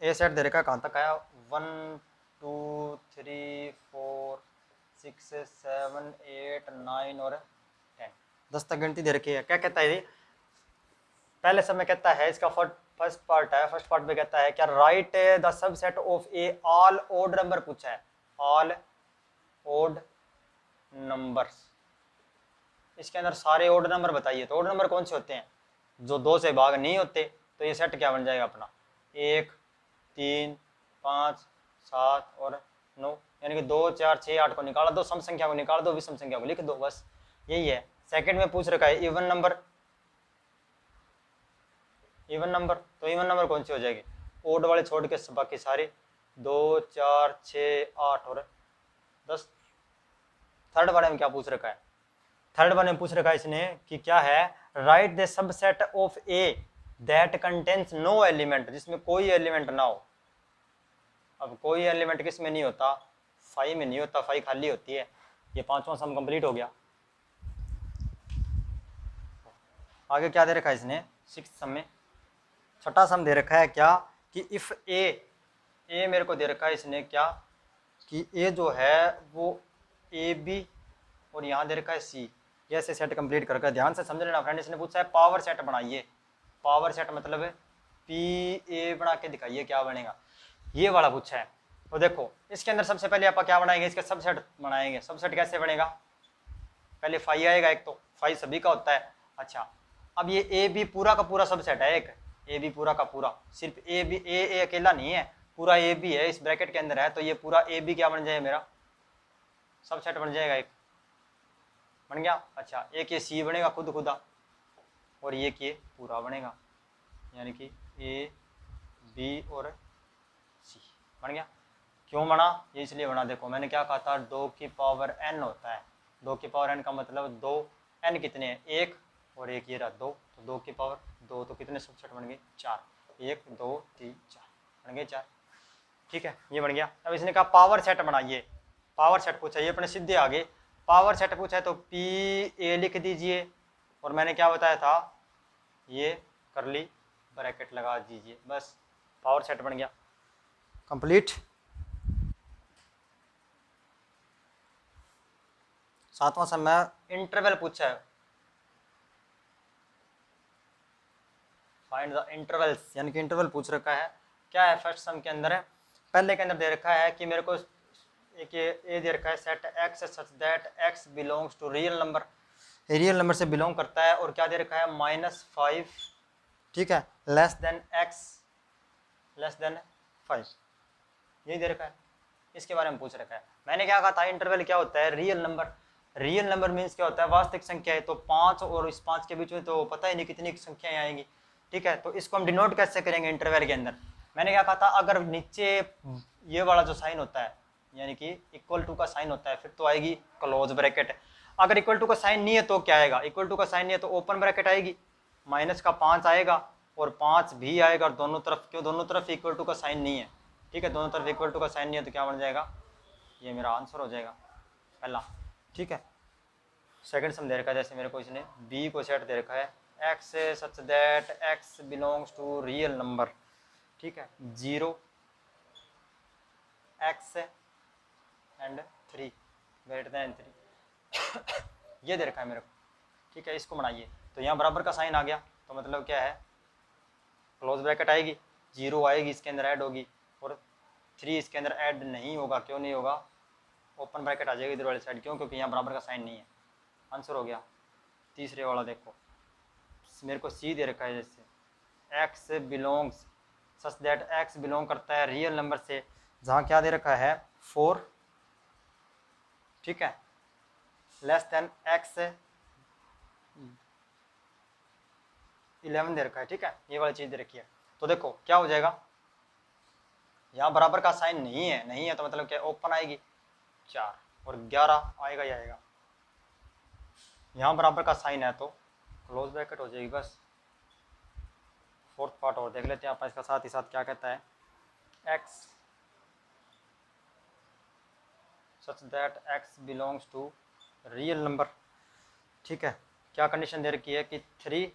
A सेट दे रखा है, कहाँ तक आया, 1 2 3 4 6 7 8 9 और 10, 10 तक गिनती दे रखी है। क्या कहता है ये, पहले सब में कहता है इसका फर्स्ट पार्ट है, फर्स्ट पार्ट में कहता है क्या, right the subset of A all odd number पूछा है, ऑल ओड नंबर्स। इसके अंदर सारे ओड नंबर बताइए, तो ओड नंबर कौन से होते हैं, जो 2 से भाग नहीं होते, तो ये सेट क्या बन जाएगा अपना, 1 3 5 7 और 9, यानी कि 2 4 6 8 को निकाल दो, सम संख्या को निकाल दो, विषम संख्या को लिख दो, बस यही है। सेकंड में पूछ रखा है इवन नंबर, इवन नंबर, तो इवन नंबर कौन सी हो जाएगी, ओड वाले छोड़ के बाकी सारे, 2 4 6 8 और 10। थर्ड वाले में क्या पूछ रखा है? थर्ड वाले में पूछ रखा है इसने कि क्या है, right the subset of A that contains no element, जिसमें कोई एलिमेंट ना हो। अब कोई एलिमेंट किस में नहीं होता? फाइव में नहीं होता, फाइव खाली होती है। ये पांचवा सम कंप्लीट हो गया। आगे क्या दे रखा है इसने? सिक्स्थ सम में छठा सम दे रखा है क्या कि इफ ए मेरे को दे रखा है इसने क्या कि ए जो है वो ए बी और यहाँ दे रखा है सी, ऐसे सेट कंप्लीट करके ध्यान से समझ लेना फ्रेंड। इसने पूछा है पावर सेट बनाइए। पावर सेट मतलब पी ए बना के दिखाइए क्या बनेगा, ये वाला पूछा है। तो देखो इसके अंदर सबसे पहले आप क्या बनाएंगे? इसका सबसेट बनाएंगे। सबसेट कैसे बनेगा? पहले फाइव आएगा एक, तो फाइव सभी का होता है। अच्छा, अब ये ए बी पूरा का पूरा सबसेट है एक, ए बी पूरा का पूरा, सिर्फ ए बी ए अकेला नहीं है, पूरा ए बी है इस ब्रैकेट के अंदर है, तो ये पूरा ए बी क्या बन जाएगा? मेरा सबसेट बन जाएगा, एक बन गया। अच्छा, एक ये सी बनेगा खुद खुदा, और ये के पूरा बनेगा, यानी कि ए बी और सी बन गया। क्यों बना? ये इसलिए बना, देखो मैंने क्या कहा था, 2 की पावर n होता है। 2 की पावर n का मतलब 2, n कितने हैं? एक, और एक ये रहा 2, तो 2 की पावर 2, तो कितने सबसेट बन गए? 4। 1 2 3 4 बन गए 4। ठीक है, ये बन गया। अब इसने कहा पावर सेट बनाइए। पावर सेट पूछा, ये अपने सीधे आगे पावर सेट पूछा है तो पी ए लिख दीजिए, और मैंने क्या बताया था, ये करली ब्रैकेट लगा दीजिए, बस पावर सेट बन गया कंप्लीट। सातवां सम में इंटरवल पूछा है, फाइंड द इंटरवल्स, यानी कि इंटरवल पूछ रखा है। क्या है फर्स्ट सम के अंदर है? पहले के अंदर दे रखा है कि मेरे को एक ये दे रखा है set X such that X belongs to real number, real number से बिलोंग करता है, और क्या दे रखा है? -5, ठीक है, less then x less then 5, यही दे रखा है। इसके बारे में पूछ रखा है। मैंने क्या कहा था, इंटरवल क्या होता है? Real number. Real number means क्या होता है? वास्तविक संख्या है, तो 5 और इस 5 के बीच में तो पता ही नहीं कितनी संख्याएं आएंगी, ठीक है। तो इसको हम डिनोट कैसे करेंगे इंटरवल के अंदर? मैंने क्या कहा था, अगर नीचे ये वाला जो साइन होता है, यानी कि इक्वल टू का साइन होता है, फिर तो आएगी क्लोज ब्रैकेट। अगर इक्वल टू का साइन नहीं है तो क्या आएगा? इक्वल टू का साइन नहीं है तो ओपन ब्रैकेट आएगी, माइनस का 5 आएगा और 5 भी आएगा, और दोनों तरफ, क्यों दोनों तरफ इक्वल टू का साइन नहीं है, ठीक है, दोनों तरफ इक्वल टू का साइन नहीं है, तो क्या बन जाएगा? ये मेरा आंसर हो जाएगा पहला, ठीक है। सेकंड सम दे रखा है, जैसे मेरे को इसने बी को सेट दे रखा है, X such that X belongs to real number, ठीक है, 0 एक्स एंड 3 ग्रेटर देन 3 ये दे रखा है मेरे को, ठीक है। इसको बनाइए, तो यहाँ बराबर का साइन आ गया, तो मतलब क्या है? क्लोज ब्रैकेट आएगी, 0 आएगी इसके अंदर ऐड होगी, और 3 इसके अंदर ऐड नहीं होगा। क्यों नहीं होगा? ओपन ब्रैकेट आ जाएगी इधर वाली साइड, क्यों? क्योंकि यहाँ बराबर का साइन नहीं है। आंसर हो गया। तीसरे वाला देखो, मेरे को सी दे रखा है, जैसे x belongs such that x belong करता है रियल नंबर से, जहाँ क्या दे रखा है? 4, ठीक है, लेस देन एक्स 11 दे रखा है, ठीक है, ये वाली चीज़ दे रखी है। तो देखो क्या हो जाएगा, यहाँ बराबर का साइन नहीं है तो मतलब क्या? ओपन आएगी 4 और 11 आएगा ही आएगा। यहाँ बराबर का साइन है तो क्लोज ब्रैकेट हो जाएगी, बस। फोर्थ पार्ट और देख लेते हैं आप, इसका साथ ही साथ क्या कहता है, X such that X belongs to real number, ठीक है। क्या कंडीशन दे रखी है कि 3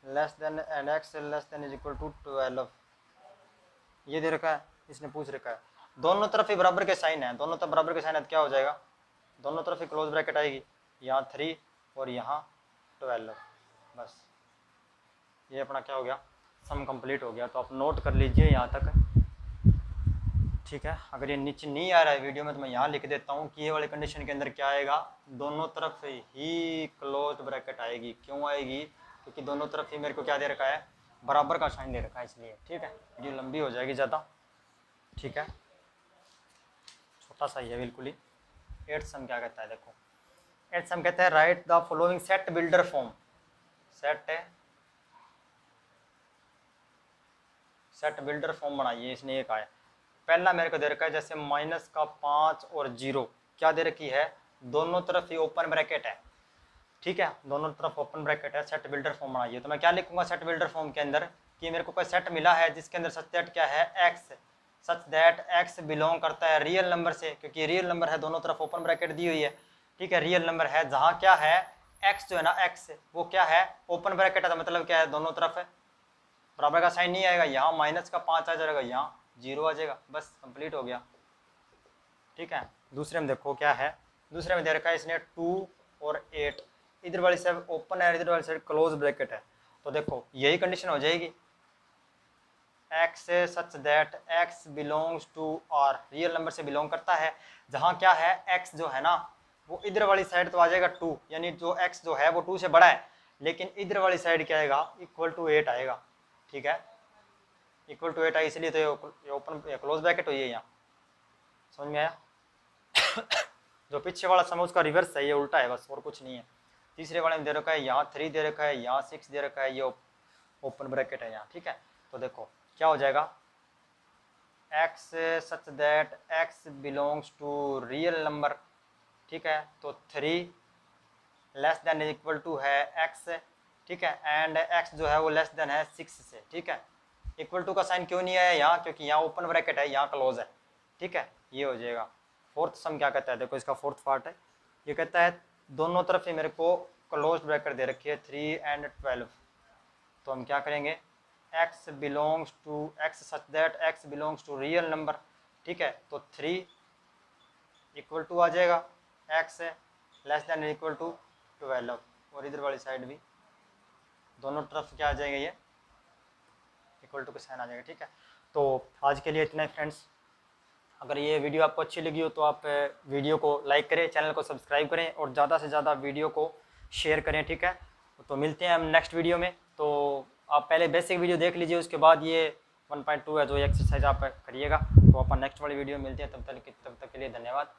less than and X less than is equal to 12, ये दे रखा है, इसने पूछ रखा है। दोनों तरफ ही बराबर के साइन है, दोनों तरफ बराबर के साइन है तो क्या हो जाएगा? दोनों तरफ ही क्लोज ब्रैकेट आएगी, यहाँ 3 और यहाँ 12, बस। ये अपना क्या हो गया? सम कंप्लीट हो गया। तो आप नोट कर लीजिए यहाँ तक, ठीक है। अगर ये नीचे नहीं आ रहा है वीडियो में तो मैं यहाँ लिख देता हूँ कि ये वाले कंडीशन के अंदर क्या आएगा? दोनों तरफ ही क्लोज ब्रैकेट आएगी। क्यों आएगी? क्योंकि दोनों तरफ ही मेरे को क्या दे रखा है? बराबर का साइन दे रखा है, इसलिए, ठीक है। वीडियो लंबी हो जाएगी ज़्यादा, ठीक है, छोटा सा ही है बिल्कुल ही। 8th सम क्या कहता है? देखो 8th सम कहता है right the following set builder form. Set है सेट बिल्डर फॉर्म बनाइए। इसने एक आया, पहला मेरे को दे रखा है जैसे -5 और 0 क्या दे रखी है, दोनों तरफ ये ओपन ब्रैकेट है, ठीक है, दोनों तरफ ओपन ब्रैकेट है, सेट बिल्डर फॉर्म बनाइए। तो मैं क्या लिखूंगा सेट बिल्डर फॉर्म के अंदर कि मेरे को कोई सेट मिला है जिसके अंदर सच दैट क्या है, X, such that x belong करता है रियल नंबर से, क्योंकि रियल नंबर है, दोनों तरफ ओपन ब्रैकेट दी हुई है, ठीक है, रियल नंबर है जहाँ क्या है एक्स जो है ना, एक्स वो क्या है ओपन ब्रैकेट है, तो मतलब क्या है दोनों तरफ है, बराबर का साइन नहीं आएगा, यहाँ -5 आ जाएगा, यहाँ 0 आ जाएगा, बस कंप्लीट हो गया, ठीक है। दूसरे में देखो क्या है, दूसरे में दे रखा है इसने 2 और 8, इधर वाली साइड ओपन है, इधर वाली साइड क्लोज ब्रैकेट है, तो देखो यही कंडीशन हो जाएगी, X such that X belongs to R, real number से बिलोंग करता है, जहाँ क्या है एक्स जो है ना वो इधर वाली साइड तो आ जाएगा 2, यानी जो एक्स जो है वो 2 से बड़ा है, लेकिन इधर वाली साइड क्या आएगा =8 आएगा, ठीक है, =8 है, इसलिए तो ये ओपन क्लोज ब्रैकेट हुई है यहाँ, समझ में आया। जो पीछे वाला सम उसका रिवर्स है, ये उल्टा है बस और कुछ नहीं है। तीसरे वाले में दे रखा है यहाँ 3 दे रखा है, यहाँ 6 दे रखा है, ये ओपन ब्रैकेट है यहाँ, ठीक है। तो देखो क्या हो जाएगा, X such that X belongs to real number, ठीक है, तो 3 <= है एक्स, ठीक है, एंड एक्स जो है वो लेस देन है 6 से, ठीक है। इक्वल टू का साइन क्यों नहीं आया यहाँ, क्योंकि यहाँ ओपन ब्रैकेट है, यहाँ क्लोज है, ठीक है, ये हो जाएगा। फोर्थ सम क्या कहता है, देखो इसका फोर्थ पार्ट है, ये कहता है दोनों तरफ ही मेरे को क्लोज ब्रैकेट दे रखी है 3 और 12, तो हम क्या करेंगे, x belongs to x such that x belongs to real number, ठीक है, तो 3 = आ जाएगा x लेस देन = 12, और इधर वाली साइड भी दोनों तरफ क्या आ जाएगा, ये = का साइन आ जाएगा, ठीक है। तो आज के लिए इतना ही फ्रेंड्स, अगर ये वीडियो आपको अच्छी लगी हो तो आप वीडियो को लाइक करें, चैनल को सब्सक्राइब करें और ज़्यादा से ज़्यादा वीडियो को शेयर करें, ठीक है। तो मिलते हैं हम नेक्स्ट वीडियो में, तो आप पहले बेसिक वीडियो देख लीजिए, उसके बाद ये 1.2 है जो एक्सरसाइज आप करिएगा, तो अपन नेक्स्ट वाली वीडियो में मिलते हैं, तब तक के लिए धन्यवाद।